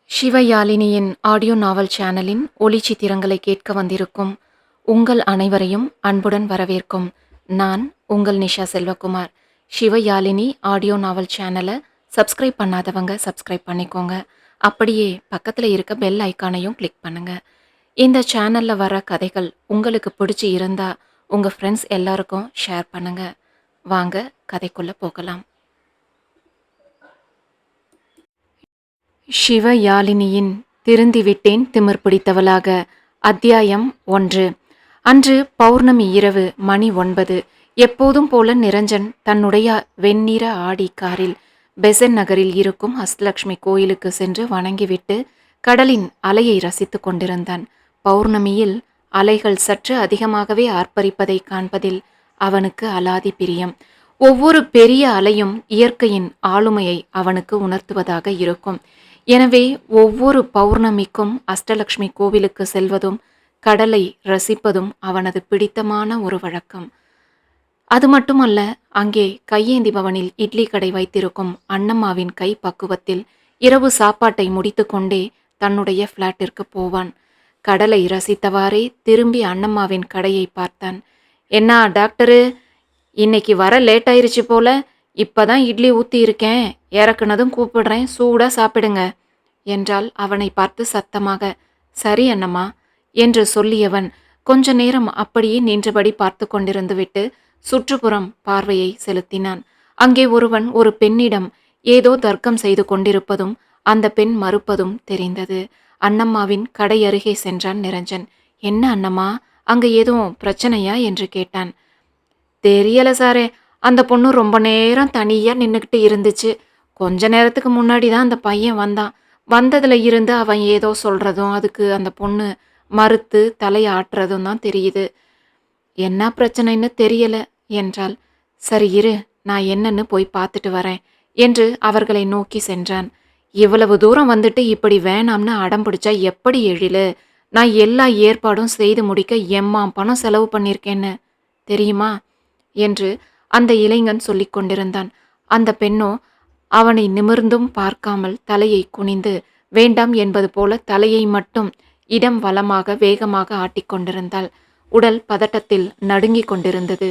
சிவயாழினியின் audio நாவல் சேனலின் ஒளிச்சித்திரங்களை கேட்க வந்திருக்கும் உங்கள் அனைவரையும் அன்புடன் வரவேற்கும் நான் உங்கள் நிஷா செல்வகுமார். சிவயாழினி ஆடியோ நாவல் சேனலை சப்ஸ்கிரைப் பண்ணாதவங்க சப்ஸ்கிரைப் பண்ணிக்கோங்க. அப்படியே பக்கத்தில் இருக்க பெல் ஐக்கானையும் கிளிக் பண்ணுங்க. இந்த சேனலில் வர கதைகள் உங்களுக்கு பிடிச்சி இருந்தா உங்கள் ஃப்ரெண்ட்ஸ் எல்லாருக்கும் ஷேர் பண்ணுங்க. வாங்க கதைக்குள்ளே போகலாம். சிவயாழினியின் திருந்திவிட்டேன் திமிர் பிடித்தவளாக. அத்தியாயம் 1. அன்று பௌர்ணமி இரவு மணி 9. எப்போதும் போல நிரஞ்சன் தன்னுடைய வெண்ணிற ஆடி காரில் பெசன் நகரில் இருக்கும் அஷ்டலட்சுமி கோயிலுக்கு சென்று வணங்கிவிட்டு கடலின் அலையை ரசித்து கொண்டிருந்தான். பௌர்ணமியில் அலைகள் சற்று அதிகமாகவே ஆர்ப்பரிப்பதை காண்பதில் அவனுக்கு அலாதி பிரியம். ஒவ்வொரு பெரிய அலையும் இயற்கையின் ஆளுமையை அவனுக்கு உணர்த்துவதாக இருக்கும். எனவே ஒவ்வொரு பௌர்ணமிக்கும் அஷ்டலட்சுமி கோவிலுக்கு செல்வதும் கடலை ரசிப்பதும் அவனது பிடித்தமான ஒரு வழக்கம். அது மட்டுமல்ல, அங்கே கையேந்தி பவனில் இட்லி கடை வைத்திருக்கும் அண்ணம்மாவின் கை பக்குவத்தில் இரவு சாப்பாட்டை முடித்து கொண்டே தன்னுடைய ஃப்ளாட்டிற்கு போவான். கடலை ரசித்தவாறே திரும்பி அண்ணம்மாவின் கடையை பார்த்தான். என்ன டாக்டரு, இன்னைக்கு வர லேட் ஆயிருச்சு போல. இப்பதான் இட்லி ஊத்தி இருக்கேன், இறக்குனதும் கூப்பிடுறேன், சூடா சாப்பிடுங்க என்றால் அவனை பார்த்து சத்தமாக. சரி அண்ணம்மா என்று சொல்லியவன் கொஞ்ச நேரம் அப்படியே நின்றபடி பார்த்து கொண்டிருந்து விட்டு சுற்றுப்புறம் பார்வையை செலுத்தினான். அங்கே ஒருவன் ஒரு பெண்ணிடம் ஏதோ தர்க்கம் செய்து கொண்டிருப்பதும் அந்த பெண் மறுப்பதும் தெரிந்தது. அண்ணம்மாவின் கடை அருகே சென்றான் நிரஞ்சன். என்ன அண்ணம்மா, அங்க ஏதும் பிரச்சனையா என்று கேட்டான். தெரியல சாரே, அந்த பொண்ணு ரொம்ப நேரம் தனியா நின்றுக்கிட்டு இருந்துச்சு. கொஞ்ச நேரத்துக்கு முன்னாடி தான் அந்த பையன் வந்தான். வந்ததுல இருந்து அவன் ஏதோ சொல்றதும் அதுக்கு அந்த பொண்ணு மறுத்து தலையாட்டுறதும் தான் தெரியுது. என்ன பிரச்சனைன்னு தெரியல என்றாள். சரி இரு, நான் என்னன்னு போய் பார்த்துட்டு வரேன் என்று அவர்களை நோக்கி சென்றான். இவ்வளவு தூரம் வந்துட்டு இப்படி வேணாம்னு அடம் பிடிச்சா எப்படி எழிலு? நான் எல்லா ஏற்பாடும் செய்து முடிக்க எம்மாம் பணம் செலவு பண்ணியிருக்கேன்னு தெரியுமா என்று அந்த இளைஞன் சொல்லிக் கொண்டிருந்தான். அந்த பெண்ணோ அவனை நிமிர்ந்தும் பார்க்காமல் தலையை குனிந்து வேண்டாம் என்பது போல தலையை மட்டும் இடம் வலமாக வேகமாக ஆட்டிக்கொண்டிருந்தாள். உடல் பதட்டத்தில் நடுங்கிக் கொண்டிருந்தது.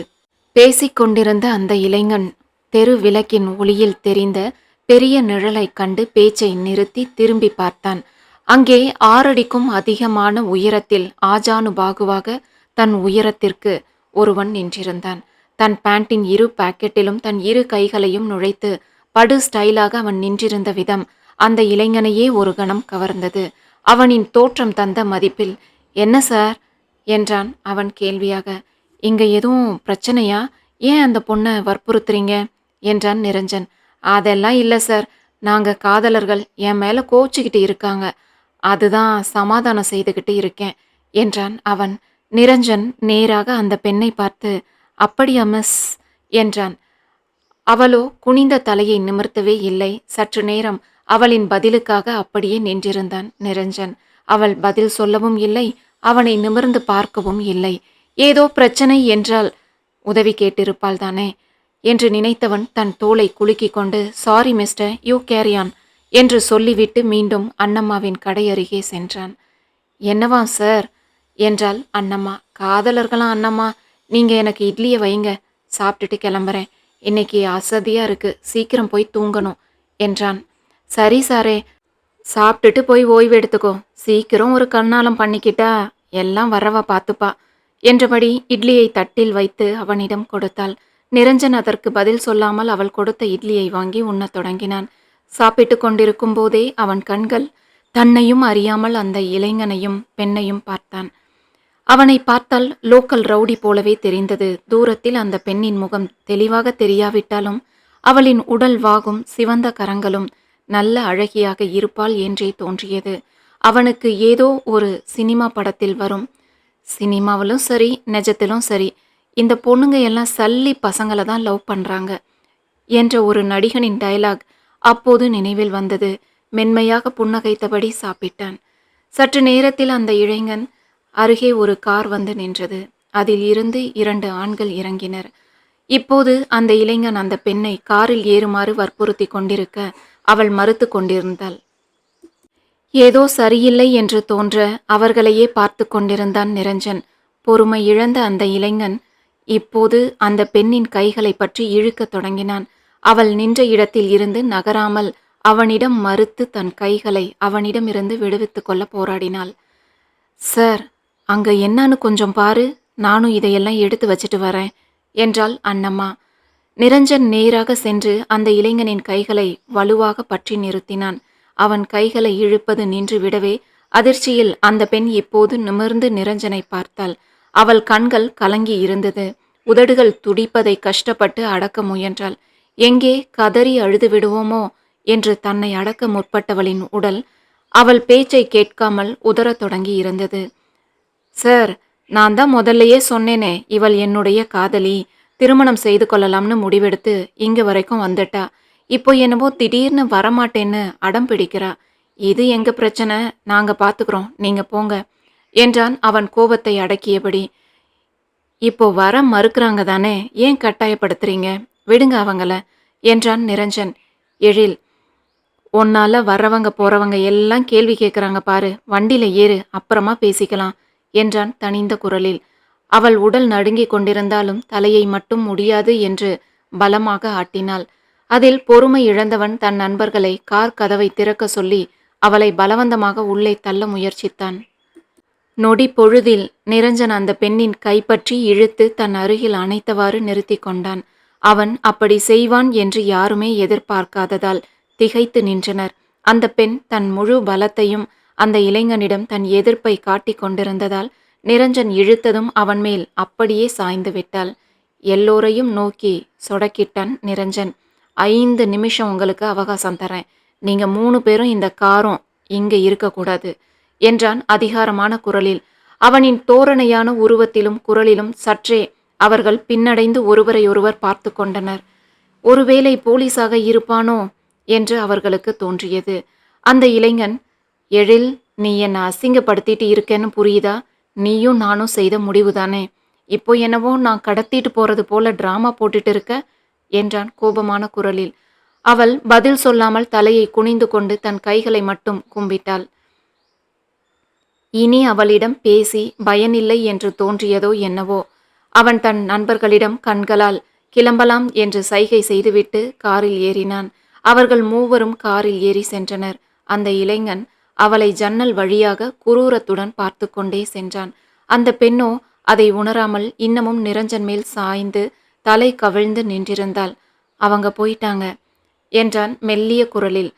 பேசிக்கொண்டிருந்த அந்த இளைஞன் தெரு விளக்கின் ஒளியில் தெரிந்த பெரிய நிழலைக் கண்டு பேச்சை நிறுத்தி திரும்பி பார்த்தான். அங்கே 6 அடிக்கும் அதிகமான உயரத்தில் ஆஜானுபாகுவாக தன் உயரத்திற்கு ஒருவன் நின்றிருந்தான். தன் பேண்டின் 2 பாக்கெட்டிலும் தன் 2 கைகளையும் நுழைத்து படு ஸ்டைலாக அவன் நின்றிருந்த விதம் அந்த இளைஞனையே ஒரு கணம் கவர்ந்தது. அவனின் தோற்றம் தந்த மதிப்பில், என்ன சார் என்றான் அவன் கேள்வியாக. இங்க எதுவும் பிரச்சனையா? ஏன் அந்த பொண்ணை வற்புறுத்துறீங்க என்றான் நிரஞ்சன். அதெல்லாம் இல்லை சார், நாங்கள் காதலர்கள், என் மேலே கோச்சிக்கிட்டு இருக்காங்க, அதுதான் சமாதானம் செய்துக்கிட்டு இருக்கேன் என்றான் அவன். நிரஞ்சன் நேராக அந்த பெண்ணை பார்த்து, அப்படியா மிஸ் என்றான். அவளோ குனிந்த தலையை நிமிர்த்தவே இல்லை. சற்று நேரம் அவளின் பதிலுக்காக அப்படியே நின்றிருந்தான் நிரஞ்சன். அவள் பதில் சொல்லவும் இல்லை, அவனை நிமிர்ந்து பார்க்கவும் இல்லை. ஏதோ பிரச்சனை என்றால் உதவி கேட்டிருப்பாள் தானே என்று நினைத்தவன் தன் தோளை குலுக்கி கொண்டு, சாரி மிஸ்டர், யூ கேரியான் என்று சொல்லிவிட்டு மீண்டும் அண்ணம்மாவின் கடை அருகே சென்றான். என்னவா சார் என்றாள் அண்ணம்மா. காதலர்களா அண்ணம்மா, நீங்க எனக்கு இட்லியை வைங்க, சாப்பிட்டுட்டு கிளம்புறேன், இன்னைக்கு அசதியா இருக்கு, சீக்கிரம் போய் தூங்கணும் என்றான். சரி சாரே, சாப்பிட்டுட்டு போய் ஓய்வு எடுத்துக்கோ, சீக்கிரம் ஒரு கண்ணாலம் பண்ணிக்கிட்டா எல்லாம் வரவா பார்த்துப்பா என்றபடி இட்லியை தட்டில் வைத்து அவனிடம் கொடுத்தாள். நிரஞ்சன் அதற்கு பதில் சொல்லாமல் அவள் கொடுத்த இட்லியை வாங்கி உண்ணத் தொடங்கினான். சாப்பிட்டு கொண்டிருக்கும் போதே அவன் கண்கள் தன்னையும் அறியாமல் அந்த இளைஞனையும் பெண்ணையும் பார்த்தான். அவனை பார்த்தால் லோக்கல் ரவுடி போலவே தெரிந்தது. தூரத்தில் அந்த பெண்ணின் முகம் தெளிவாக தெரியாவிட்டாலும் அவளின் உடல் வாகும் சிவந்த கரங்களும் நல்ல அழகியாக இருப்பாள் என்றே தோன்றியது. அவனுக்கு ஏதோ ஒரு சினிமா படத்தில் வரும், சினிமாவிலும் சரி நிஜத்திலும் சரி, இந்த பொண்ணுங்க எல்லாம் சல்லி பசங்களை தான் லவ் பண்ணுறாங்க என்ற ஒரு நடிகனின் டயலாக் அப்போது நினைவில் வந்தது. மென்மையாக புன்னகைத்தபடி சாப்பிட்டான். சற்று நேரத்தில் அந்த இளைஞன் அருகே ஒரு கார் வந்து நின்றது. அதில் இருந்து 2 ஆண்கள் இறங்கினர். இப்போது அந்த இளைஞன் அந்த பெண்ணை காரில் ஏறுமாறு வற்புறுத்தி கொண்டிருக்க அவள் மறுத்து கொண்டிருந்தாள். ஏதோ சரியில்லை என்று தோன்ற அவர்களையே பார்த்து கொண்டிருந்தான் நிரஞ்சன். பொறுமை இழந்த அந்த இளைஞன் இப்போது அந்த பெண்ணின் கைகளை பற்றி இழுக்கத் தொடங்கினான். அவள் நின்ற இடத்தில் இருந்து நகராமல் அவனிடம் மறுத்து தன் கைகளை அவனிடமிருந்து விடுவித்துக் கொள்ள போராடினாள். சார், அங்க என்னன்னு கொஞ்சம் பாரு, நானும் இதையெல்லாம் எடுத்து வச்சிட்டு வரேன் என்றாள் அன்னம்மா. நிரஞ்சன் நேராக சென்று அந்த இளைஞனின் கைகளை வலுவாக பற்றி நிறுத்தினான். அவன் கைகளை இழுப்பது நின்று விடவே அதிர்ச்சியில் அந்த பெண் இப்போது நிமிர்ந்து நிரஞ்சனை பார்த்தாள். அவள் கண்கள் கலங்கி இருந்தது. உதடுகள் துடிப்பதை கஷ்டப்பட்டு அடக்க முயன்றாள். எங்கே கதறி அழுது விடுவோமோ என்று தன்னை அடக்க முற்பட்டவளின் உடல் அவள் பேச்சை கேட்காமல் உதறத் தொடங்கி இருந்தது. சார், நான் தான் முதல்லையே சொன்னேனே, இவள் என்னுடைய காதலி, திருமணம் செய்து கொள்ளலாம்னு முடிவெடுத்து இங்க வரைக்கும் வந்துட்டா. இப்போ என்னவோ திடீர்னு வரமாட்டேன்னு அடம் பிடிக்கிறா. இது எங்க பிரச்சனை, நாங்க பாத்துக்கிறோம், நீங்க போங்க என்றான் அவன் கோபத்தை அடக்கியபடி. இப்போ வர மறுக்கிறாங்க தானே, ஏன் கட்டாயப்படுத்துறீங்க, விடுங்க அவங்கள என்றான் நிரஞ்சன். எழில், உன்னால வர்றவங்க போறவங்க எல்லாம் கேள்வி கேட்குறாங்க பாரு, வண்டியில ஏறு, அப்புறமா பேசிக்கலாம் என்றான் தனிந்த குரலில். அவள் உடல் நடுங்கிக் கொண்டிருந்தாலும் தலையை மட்டும் முடியாது என்று பலமாக ஆட்டினாள். அதில் பொறுமை இழந்தவன் தன் நண்பர்களை கார் கதவை திறக்க சொல்லி அவளை பலவந்தமாக உள்ளே தள்ள முயற்சித்தான். நொடி பொழுதில் நிரஞ்சன் அந்த பெண்ணின் கைப்பற்றி இழுத்து தன் அருகில் அணைத்தவாறு நிறுத்தி கொண்டான். அவன் அப்படி செய்வான் என்று யாருமே எதிர்பார்க்காததால் திகைத்து நின்றனர். அந்த பெண் தன் முழு பலத்தையும் அந்த இளைஞனிடம் தன் எதிர்ப்பை காட்டிக் கொண்டிருந்ததால் நிரஞ்சன் இழுத்ததும் அவன் மேல் அப்படியே சாய்ந்து விட்டாள். எல்லோரையும் நோக்கி சொடக்கிட்டான் நிரஞ்சன். 5 நிமிஷம் உங்களுக்கு அவகாசம் தரேன். நீங்க 3 பேரும் இந்த காரும் இங்க இருக்கக்கூடாது என்றான் அதிகாரமான குரலில். அவனின் தோரணையான உருவத்திலும் குரலிலும் சற்றே அவர்கள் பின்னடைந்து ஒருவரையொருவர் பார்த்து கொண்டனர். ஒருவேளை போலீஸாக இருப்பானோ என்று அவர்களுக்கு தோன்றியது. அந்த இளைஞன், எழில், நீ என்னை அசிங்கப்படுத்திட்டு இருக்கேன்னு புரியுதா? நீயும் நானும் செய்த முடிவுதானே. இப்போ என்னவோ நான் கடத்திட்டு போறது போல டிராமா போட்டுட்டு இருக்க என்றான் கோபமான குரலில். அவள் பதில் சொல்லாமல் தலையை குனிந்து கொண்டு தன் கைகளை மட்டும் கும்பிட்டாள். இனி அவளிடம் பேசி பயனில்லை என்று தோன்றியதோ என்னவோ. அவன் தன் நண்பர்களிடம் கண்களால் கிளம்பலாம் என்று சைகை செய்துவிட்டு காரில் ஏறினான். அவர்கள் மூவரும் காரில் ஏறி சென்றனர். அந்த இளைஞன் அவளை ஜன்னல் வழியாக குரூரத்துடன் பார்த்து கொண்டே சென்றான். அந்த பெண்ணோ அதை உணராமல் இன்னமும் நிரஞ்சன் மேல் சாய்ந்து தலை கவிழ்ந்து நின்றிருந்தாள். அவங்க போயிட்டாங்க என்றான் மெல்லிய குரலில்.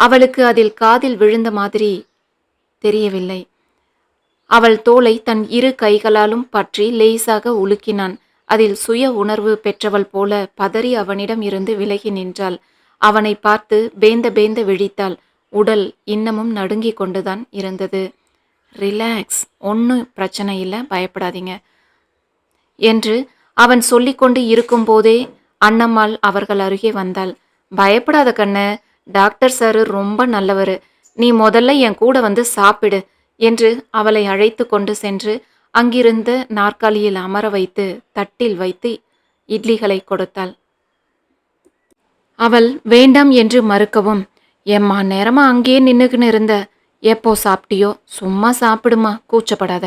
அவளுக்கு அதில் காதில் விழுந்த மாதிரி தெரியவில்லை. அவள் தோளை தன் 2 கைகளாலும் பற்றி லேசாக உலுக்கினான். அதில் சுய உணர்வு பெற்றவள் போல பதறி அவனிடம் இருந்து விலகி நின்றாள். அவனை பார்த்து பேந்த பேந்த விழித்தாள். உடல் இன்னமும் நடுங்கிக் கொண்டுதான் இருந்தது. ரிலாக்ஸ், ஒன்றும் பிரச்சனை இல்லை, பயப்படாதீங்க என்று அவன் சொல்லிக்கொண்டு இருக்கும்போதே அன்னம்மாள் அவர்கள் அருகே வந்தாள். பயப்படாத கண்ணு, டாக்டர் சாரு ரொம்ப நல்லவர், நீ முதல்ல என் கூட வந்து சாப்பிடு என்று அவளை அழைத்து கொண்டு சென்று அங்கிருந்த நாற்காலியில் அமர வைத்து தட்டில் வைத்து இட்லிகளை கொடுத்தாள். அவள் வேண்டாம் என்று மறுக்கவும், எம்மா நேரமா அங்கேயே நின்னுக்குன்னு இருந்த, எப்போ சாப்பிட்டியோ, சும்மா சாப்பிடுமா, கூச்சப்படாத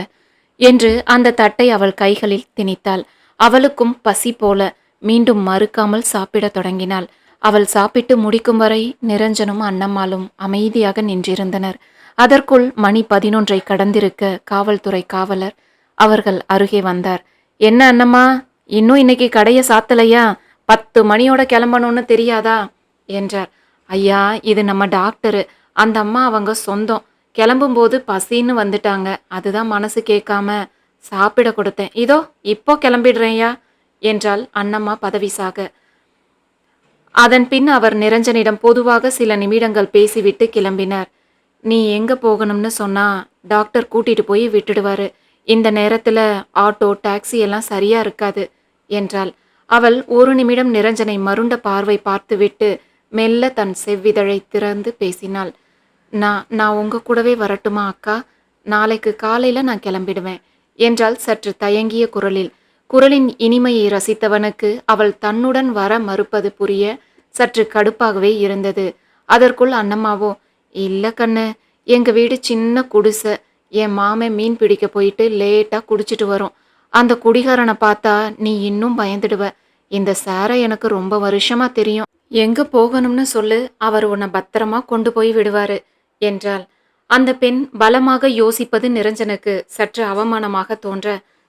என்று அந்த தட்டை அவள் கைகளில் திணித்தாள். அவளுக்கும் பசி போல மீண்டும் மறுக்காமல் சாப்பிடத் தொடங்கினாள். அவள் சாப்பிட்டு முடிக்கும் வரை நிரஞ்சனும் அன்னம்மாளும் அமைதியாக நின்றிருந்தனர். அதற்குள் மணி 11 கடந்திருக்க காவல்துறை காவலர் அவர்கள் அருகே வந்தார். என்ன அன்னம்மா, இன்னும் இன்னைக்கு கடையை சாத்தலையா? 10 மணியோட கிளம்பணும்னு தெரியாதா என்றார். ஐயா, இது நம்ம டாக்டரு, அந்த அம்மா அவங்க சொந்தம், கிளம்பும்போது பசின்னு வந்துட்டாங்க, அதுதான் மனசு கேட்காம சாப்பிட கொடுத்தேன், இதோ இப்போ கிளம்பிடுறேன்யா என்றாள் அன்னம்மா பதவிசாக. அதன் பின் அவர் நிரஞ்சனிடம் பொதுவாக சில நிமிடங்கள் பேசிவிட்டு கிளம்பினார். நீ எங்க போகணும்னு சொன்னா டாக்டர் கூட்டிட்டு போய் விட்டுடுவாரு, இந்த நேரத்துல ஆட்டோ டாக்ஸி எல்லாம் சரியா இருக்காது என்றாள். அவள் 1 நிமிடம் நிரஞ்சனை மருண்ட பார்வை பார்த்துவிட்டு மெல்ல தன் செவ்விதழை திறந்து பேசினாள். நான் உங்க கூடவே வரட்டுமா அக்கா? நாளைக்கு காலையில நான் கிளம்பிடுவேன் என்றாள் சற்று தயங்கிய குரலில். குரலின் இனிமையை ரசித்தவனுக்கு அவள் தன்னுடன் வர மறுப்பது புரிய சற்று கடுப்பாகவே இருந்தது. அதற்குள் அன்னம்மாவோ, இல்ல கண்ணு, எங்க வீடு சின்ன குடிசை. என் மாமன் மீன் பிடிக்க போயிட்டு லேட்டா குடிச்சிட்டு வரும். அந்த குடிகாரன பார்த்தா நீ இன்னும் பயந்துடுவ. இந்த சார எனக்கு ரொம்ப வருஷமா தெரியும். எங்க போகணும்னு சொல்லு, அவர் உன்னை பத்திரமா கொண்டு போய் விடுவாரு என்றாள். அந்த பெண் பலமாக யோசிப்பது நிரஞ்சனுக்கு சற்று அவமானமாக தோன்ற,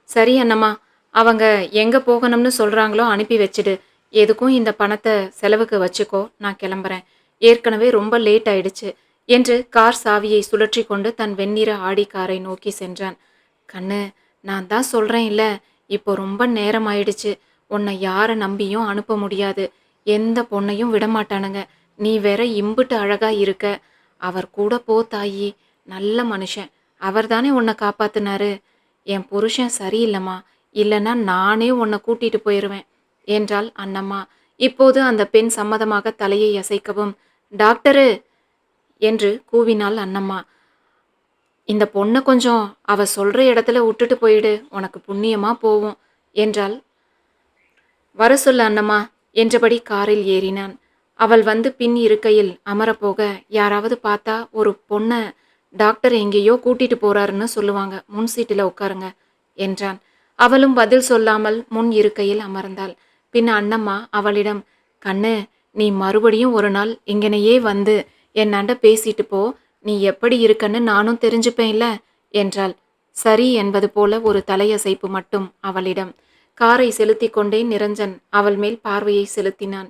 சரி அண்ணம்மா, அவங்க எங்க போகணும்னு சொல்றாங்களோ அனுப்பி வச்சிடு. எதுக்கும் இந்த பணத்தை செலவுக்கு வச்சுக்கோ, நான் கிளம்புறேன். ஏற்கனவே ரொம்ப லேட் ஆயிடுச்சு என்று கார் சாவியை சுழற்றி கொண்டு தன் வெண்ணிற ஆடி காரை நோக்கி சென்றான். கண்ணு, நான் தான் சொல்றேன் இல்ல, இப்போ ரொம்ப நேரம் ஆயிடுச்சு. உன்னை யாரை நம்பியும் அனுப்ப முடியாது. எந்த பொண்ணையும் விடமாட்டானுங்க. நீ வேற இம்புட்டு அழகா இருக்க. அவர் கூட போ தாயி. நல்ல மனுஷன். அவர் தானே உன்னை காப்பாத்துனாரு. என் புருஷன் சரியில்லைம்மா. இல்லைன்னா நானே உன்னை கூட்டிட்டு போயிடுவேன் என்றாள் அண்ணம்மா. இப்போது அந்த பெண் சம்மதமாக தலையை அசைக்கவும், டாக்டரு என்று கூவினாள் அண்ணம்மா. இந்த பொண்ணை கொஞ்சம் அவ சொல்ற இடத்துல விட்டுட்டு போயிடு, உனக்கு புண்ணியமா போவும் என்றாள். வர சொல்லு அண்ணம்மா என்றபடி காரில் ஏறினான். அவள் வந்து பின் இருக்கையில் அமரப்போக, யாராவது பார்த்தா ஒரு பொண்ணை டாக்டர் எங்கேயோ கூட்டிட்டு போறாருன்னு சொல்லுவாங்க, முன் சீட்டில் உட்காருங்க என்றான். அவளும் பதில் சொல்லாமல் முன் இருக்கையில் அமர்ந்தாள். பின் அண்ணம்மா அவளிடம், கண்ணு, நீ மறுபடியும் ஒரு நாள் இங்கனையே வந்து என்னாண்ட பேசிட்டு போ. நீ எப்படி இருக்கன்னு நானும் தெரிஞ்சுப்பேன்ல என்றாள். சரி என்பது போல ஒரு தலையசைப்பு மட்டும் அவளிடம். காரை செலுத்தி கொண்டே நிரஞ்சன் அவள் மேல் பார்வையை செலுத்தினான்.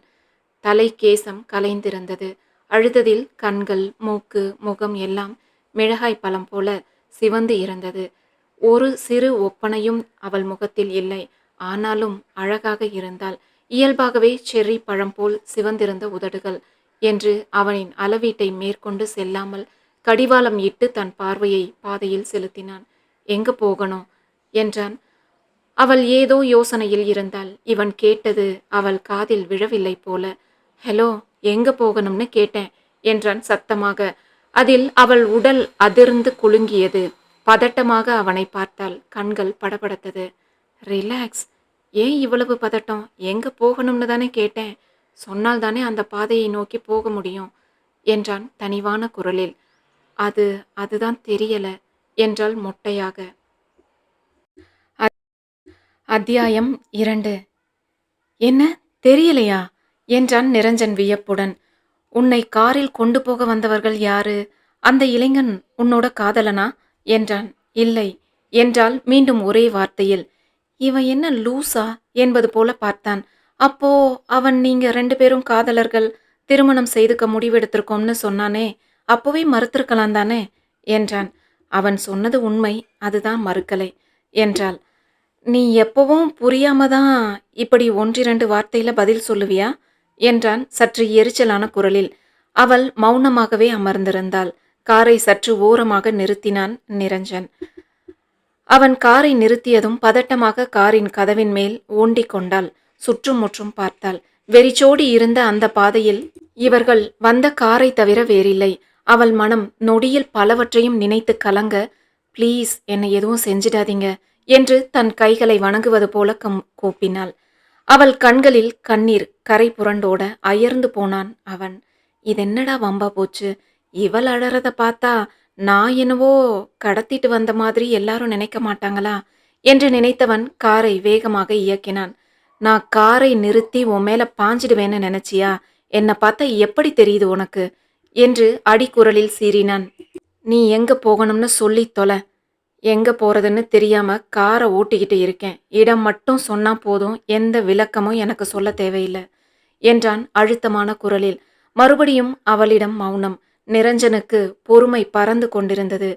தலை கேசம் கலைந்திருந்தது. அழுததில் கண்கள், மூக்கு, முகம் எல்லாம் மிளகாய் பழம் போல சிவந்து இருந்தது. ஒரு சிறு ஒப்பனையும் அவள் முகத்தில் இல்லை. ஆனாலும் அழகாக இருந்தாள். இயல்பாகவே செர்ரி பழம் போல் சிவந்திருந்த உதடுகள் என்று அவனின் அளவீட்டை மேற்கொண்டு செல்லாமல் கடிவாளம் இட்டு தன் பார்வையை பாதையில் செலுத்தினான். எங்க போகணும் என்றான். அவள் ஏதோ யோசனையில் இருந்தாள். இவன் கேட்டது அவள் காதில் விழவில்லை போல. ஹலோ, எங்க போகணும்னு கேட்டேன் என்றான் சத்தமாக. அதில் அவள் உடல் அதிர்ந்து குலுங்கியது. பதட்டமாக அவனை பார்த்தாள். கண்கள் படபடத்தது. ரிலாக்ஸ். ஏன் இவ்வளவு பதட்டம்? எங்க போகணும்னு தானே கேட்டேன். சொன்னால் தானே அந்த பாதையை நோக்கி போக முடியும் என்றான் தனிவான குரலில். அதுதான் தெரியல என்றாள் மொட்டையாக. அத்தியாயம் 2. என்ன, தெரியலையா என்றான் நிரஞ்சன் வியப்புடன். உன்னை காரில் கொண்டு போக வந்தவர்கள் யாரு? அந்த இளைஞன் உன்னோட காதலனா என்றான். இல்லை என்றால் மீண்டும் ஒரே வார்த்தையில். இவன் என்ன லூசா என்பது போல பார்த்தான். அப்போ அவன் நீங்க 2 பேரும் காதலர்கள், திருமணம் செய்துக்க முடிவெடுத்திருக்கோம்னு சொன்னானே, அப்போவே மறுத்திருக்கலாம் தானே என்றான். அவன் சொன்னது உண்மை, அதுதான் மறுக்கலை என்றாள். நீ எப்பவும் புரியாம தான் இப்படி 1-2 வார்த்தையில பதில் சொல்லுவியா என்றான் சற்று எரிச்சலான குரலில். அவள் மௌனமாகவே அமர்ந்திருந்தாள். காரை சற்று ஓரமாக நிறுத்தினான் நிரஞ்சன். அவன் காரை நிறுத்தியதும் பதட்டமாக காரின் கதவின் மேல் ஓண்டிக் கொண்டாள். சுற்றும் முற்றும் பார்த்தாள். வெறிச்சோடி இருந்த அந்த பாதையில் இவர்கள் வந்த காரை தவிர வேறில்லை. அவள் மனம் நொடியில் பலவற்றையும் நினைத்து கலங்க, ப்ளீஸ் என்னை எதுவும் செஞ்சிடாதீங்க என்று தன் கைகளை வணங்குவது போல கூப்பினாள். அவள் கண்களில் கண்ணீர் கரை புரண்டோட அயர்ந்து போனான் அவன். இதென்னடா வம்பா போச்சு? இவள் அழறத பார்த்தா நான் என்னவோ கடத்திட்டு வந்த மாதிரி எல்லாரும் நினைக்க மாட்டாங்களா என்று நினைத்தவன் காரை வேகமாக இயக்கினான். நான் காரை நிறுத்தி உன் மேல பாஞ்சிடுவேன்னு நினைச்சியா? என்னை பார்த்தா எப்படி தெரியுது உனக்கு என்று அடிக்குரலில் சீறினான். நீ எங்க போகணும்னு சொல்லி தொலை. எங்க போறதுன்னு தெரியாம காரை ஓட்டிக்கிட்டு இருக்கேன். இடம் மட்டும் சொன்னா போதும், எந்த விளக்கமும் எனக்கு சொல்ல தேவையில்லை என்றான் அழுத்தமான குரலில். மறுபடியும் அவளிடம் மௌனம். நிரஞ்சனுக்கு பொறுமை பறந்து கொண்டிருந்தது.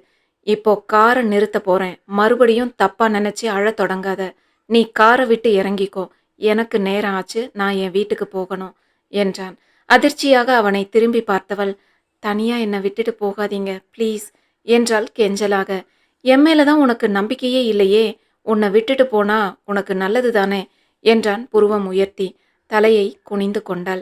இப்போ காரை நிறுத்த போறேன். மறுபடியும் தப்பா நினைச்சு அழத் தொடங்காத. நீ காரை விட்டு இறங்கிக்கோ. எனக்கு நேரம் ஆச்சு, நான் என் வீட்டுக்கு போகணும் என்றான். அதிர்ச்சியாக அவனை திரும்பி பார்த்தவள், தனியா என்னை விட்டுட்டு போகாதீங்க ப்ளீஸ் என்றாள் கெஞ்சலாக. என் மேலதான் உனக்கு நம்பிக்கையே இல்லையே, உன்னை விட்டுட்டு போனா உனக்கு நல்லது தானே என்றான் புருவம் உயர்த்தி. தலையை குனிந்து கொண்டாள்.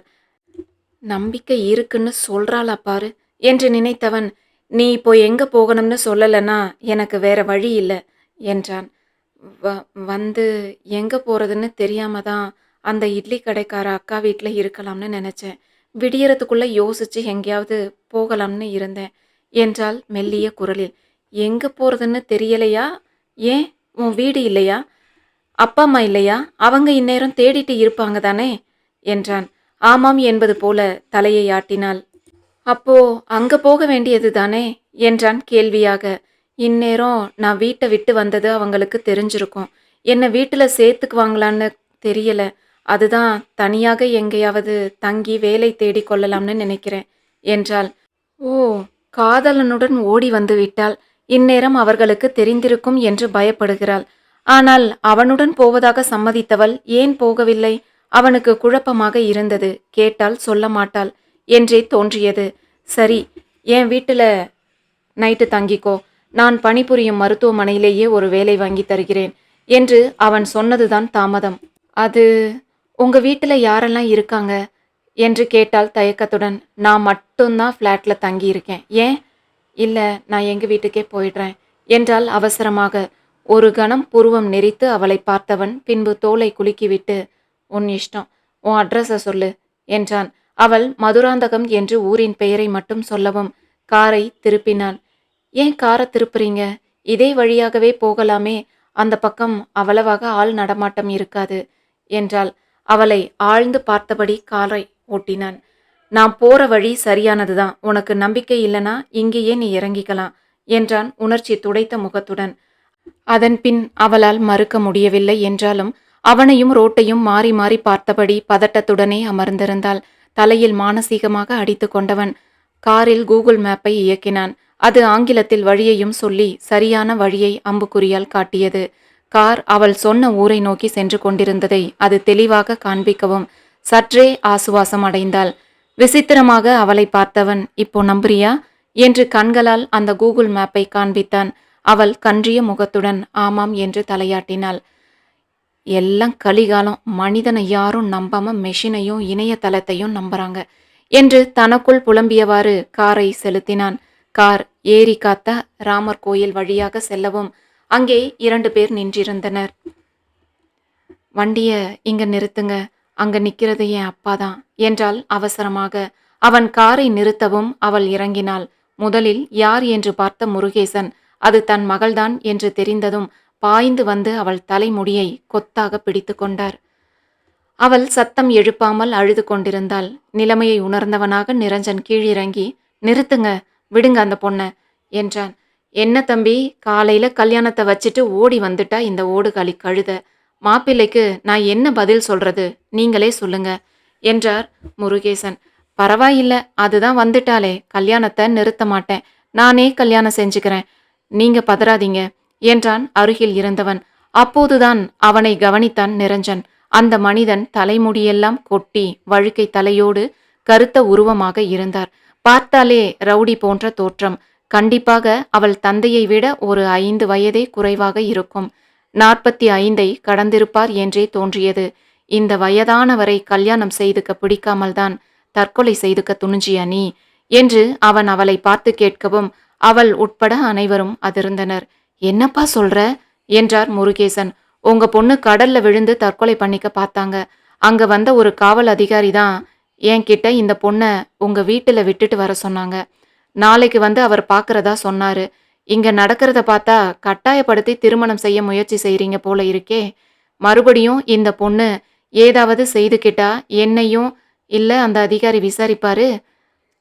நம்பிக்கை இருக்குன்னு சொல்றாளா பாரு என்று நினைத்தவன், நீ இப்போ எங்க போகணும்னு சொல்லலைன்னா எனக்கு வேற வழி இல்லை என்றான். வந்து எங்க போறதுன்னு தெரியாம தான் அந்த இட்லி கடைக்கார அக்கா வீட்டில் இருக்கலாம்னு நினைச்சேன். விடியறதுக்குள்ள யோசிச்சு எங்கேயாவது போகலாம்னு இருந்தேன் என்றாள் மெல்லிய குரலில். எங்க போறதுன்னு தெரியலையா? ஏன் உன் வீடு இல்லையா? அப்பா அம்மா இல்லையா? அவங்க இந்நேரம் தேடிட்டு இருப்பாங்க தானே என்றான். ஆமாம் என்பது போல தலையை ஆட்டினாள். அப்போ அங்க போக வேண்டியது தானே என்றான் கேள்வியாக. இந்நேரம் நான் வீட்டை விட்டு வந்தது அவங்களுக்கு தெரிஞ்சிருக்கும். என்னை வீட்டுல சேர்த்துக்குவாங்களான்னு தெரியல. அதுதான் தனியாக எங்கேயாவது தங்கி வேலை தேடிக் கொள்ளலாம்னு நினைக்கிறேன் என்றாள். ஓ, காதலனுடன் ஓடி வந்து விட்டாள். இந்நேரம் அவர்களுக்கு தெரிந்திருக்கும் என்று பயப்படுகிறாள். ஆனால் அவனுடன் போவதாக சம்மதித்தவள் ஏன் போகவில்லை? அவனுக்கு குழப்பமாக இருந்தது. கேட்டால் சொல்ல மாட்டாள் என்றே தோன்றியது. சரி, என் வீட்டுல நைட்டு தங்கிக்கோ. நான் பணிபுரியும் மருத்துவமனையிலேயே ஒரு வேலை வாங்கி தருகிறேன் என்று அவன் சொன்னதுதான் தாமதம். அது உங்க வீட்டுல யாரெல்லாம் இருக்காங்க என்று கேட்டாள் தயக்கத்துடன். நான் மட்டும்தான் ஃப்ளாட்ல தங்கி இருக்கேன். ஏன்? இல்ல, நான் எங்க வீட்டுக்கே போயிடுறேன் என்றாள் அவசரமாக. ஒரு கணம் புருவம் நெறித்து அவளை பார்த்தவன் பின்பு தோலை குலுக்கிவிட்டு, உன் இஷ்டம், உன் அட்ரஸ சொல்லு என்றான். அவள் மதுராந்தகம் என்று ஊரின் பெயரை மட்டும் சொல்லவும் காரை திருப்பினான். ஏன் காரை திருப்புறீங்க? இதே வழியாகவே போகலாமே, அந்த பக்கம் அவ்வளவாக ஆள் நடமாட்டம் இருக்காது என்றாள். அவளை ஆழ்ந்து பார்த்தபடி காரை ஓட்டினான். நான் போற வழி சரியானதுதான். உனக்கு நம்பிக்கை இல்லைனா இங்கேயே நீ இறங்கிக்கலாம் என்றான் உணர்ச்சி துடைத்த முகத்துடன். அதன் பின் அவளால் மறுக்க முடியவில்லை என்றாலும் அவனையும் ரோட்டையும் மாறி மாறி பார்த்தபடி பதட்டத்துடனே அமர்ந்திருந்தாள். தலையில் மானசீகமாக அடித்து கொண்டவன் காரில் கூகுள் மேப்பை இயக்கினான். அது ஆங்கிலத்தில் வழியையும் சொல்லி சரியான வழியை அம்புக்குறியால் காட்டியது. கார் அவள் சொன்ன ஊரை நோக்கி சென்று கொண்டிருந்ததை அது தெளிவாக காண்பிக்கவும் சற்றே ஆசுவாசம் அடைந்தாள். விசித்திரமாக அவளை பார்த்தவன், இப்போ நம்புறியா என்று கண்களால் அந்த கூகுள் மேப்பை காண்பித்தான். அவள் கன்றிய முகத்துடன் ஆமாம் என்று தலையாட்டினாள். எல்லாம் கலிகாலம், மனிதனை யாரும் நம்பாம மெஷினையும் இணையதளத்தையும் நம்புறாங்க என்று தனக்குள் புலம்பியவாறு காரை செலுத்தினான். கார் ஏரி காத்த ராமர் கோயில் வழியாக செல்லவும் அங்கே 2 பேர் நின்றிருந்தனர். வண்டிய இங்க நிறுத்துங்க, அங்க நிக்கிறது என் அப்பாதான் என்றாள் அவசரமாக. அவன் காரை நிறுத்தவும் அவள் இறங்கினாள். முதலில் யார் என்று பார்த்த முருகேசன் அது தன் மகள்தான் என்று தெரிந்ததும் பாய்ந்து வந்து அவள் தலைமுடியை கொத்தாக பிடித்து கொண்டார். அவள் சத்தம் எழுப்பாமல் அழுது கொண்டிருந்தாள். நிலைமையை உணர்ந்தவனாக நிரஞ்சன் கீழிறங்கி, நிறுத்துங்க, விடுங்க அந்த பொண்ண என்றான். என்ன தம்பி, காலையில கல்யாணத்தை வச்சுட்டு ஓடி வந்துட்டா இந்த ஓடுகாலி கழுத. மாப்பிள்ளைக்கு நான் என்ன பதில் சொல்றது, நீங்களே சொல்லுங்க என்றார் முருகேசன். பரவாயில்ல, அதுதான் வந்துட்டாலே, கல்யாணத்தை நிறுத்த மாட்டேன், நானே கல்யாணம் செஞ்சுக்கிறேன், நீங்க பதறாதீங்க என்றான் அருகில் இருந்தவன். அப்போதுதான் அவனை கவனித்தான் நிரஞ்சன். அந்த மனிதன் தலைமுடியெல்லாம் கொட்டி வழுக்கை தலையோடு கருத்த உருவமாக இருந்தார். பார்த்தாலே ரவுடி போன்ற தோற்றம். கண்டிப்பாக அவள் தந்தையை விட ஒரு 5 வயதே குறைவாக இருக்கும். 45 கடந்திருப்பார் என்றே தோன்றியது. இந்த வயதானவரை கல்யாணம் செய்துக்க பிடிக்காமல்தான் தற்கொலை செய்துக்க துணிஞ்சியா நீ என்று அவன் அவளை பார்த்து கேட்கவும் அவள் உட்பட அனைவரும் அதிர்ந்தனர். என்னப்பா சொல்ற என்றார் முருகேசன். உங்க பொண்ணு கடல்ல விழுந்து தற்கொலை பண்ணிக்க பார்த்தாங்க. அங்க வந்த ஒரு காவல் அதிகாரி தான் என்கிட்ட இந்த பொண்ணை உங்க வீட்டுல விட்டுட்டு வர சொன்னாங்க. நாளைக்கு வந்து அவர் பார்க்கறதா சொன்னாரு. இங்க நடக்கிறத பார்த்தா கட்டாயப்படுத்தி திருமணம் செய்ய முயற்சி செய்றீங்க போல இருக்கே. மறுபடியும் இந்த பொண்ணு ஏதாவது செய்துக்கிட்டா என்னையும் இல்ல அந்த அதிகாரி விசாரிப்பாரு.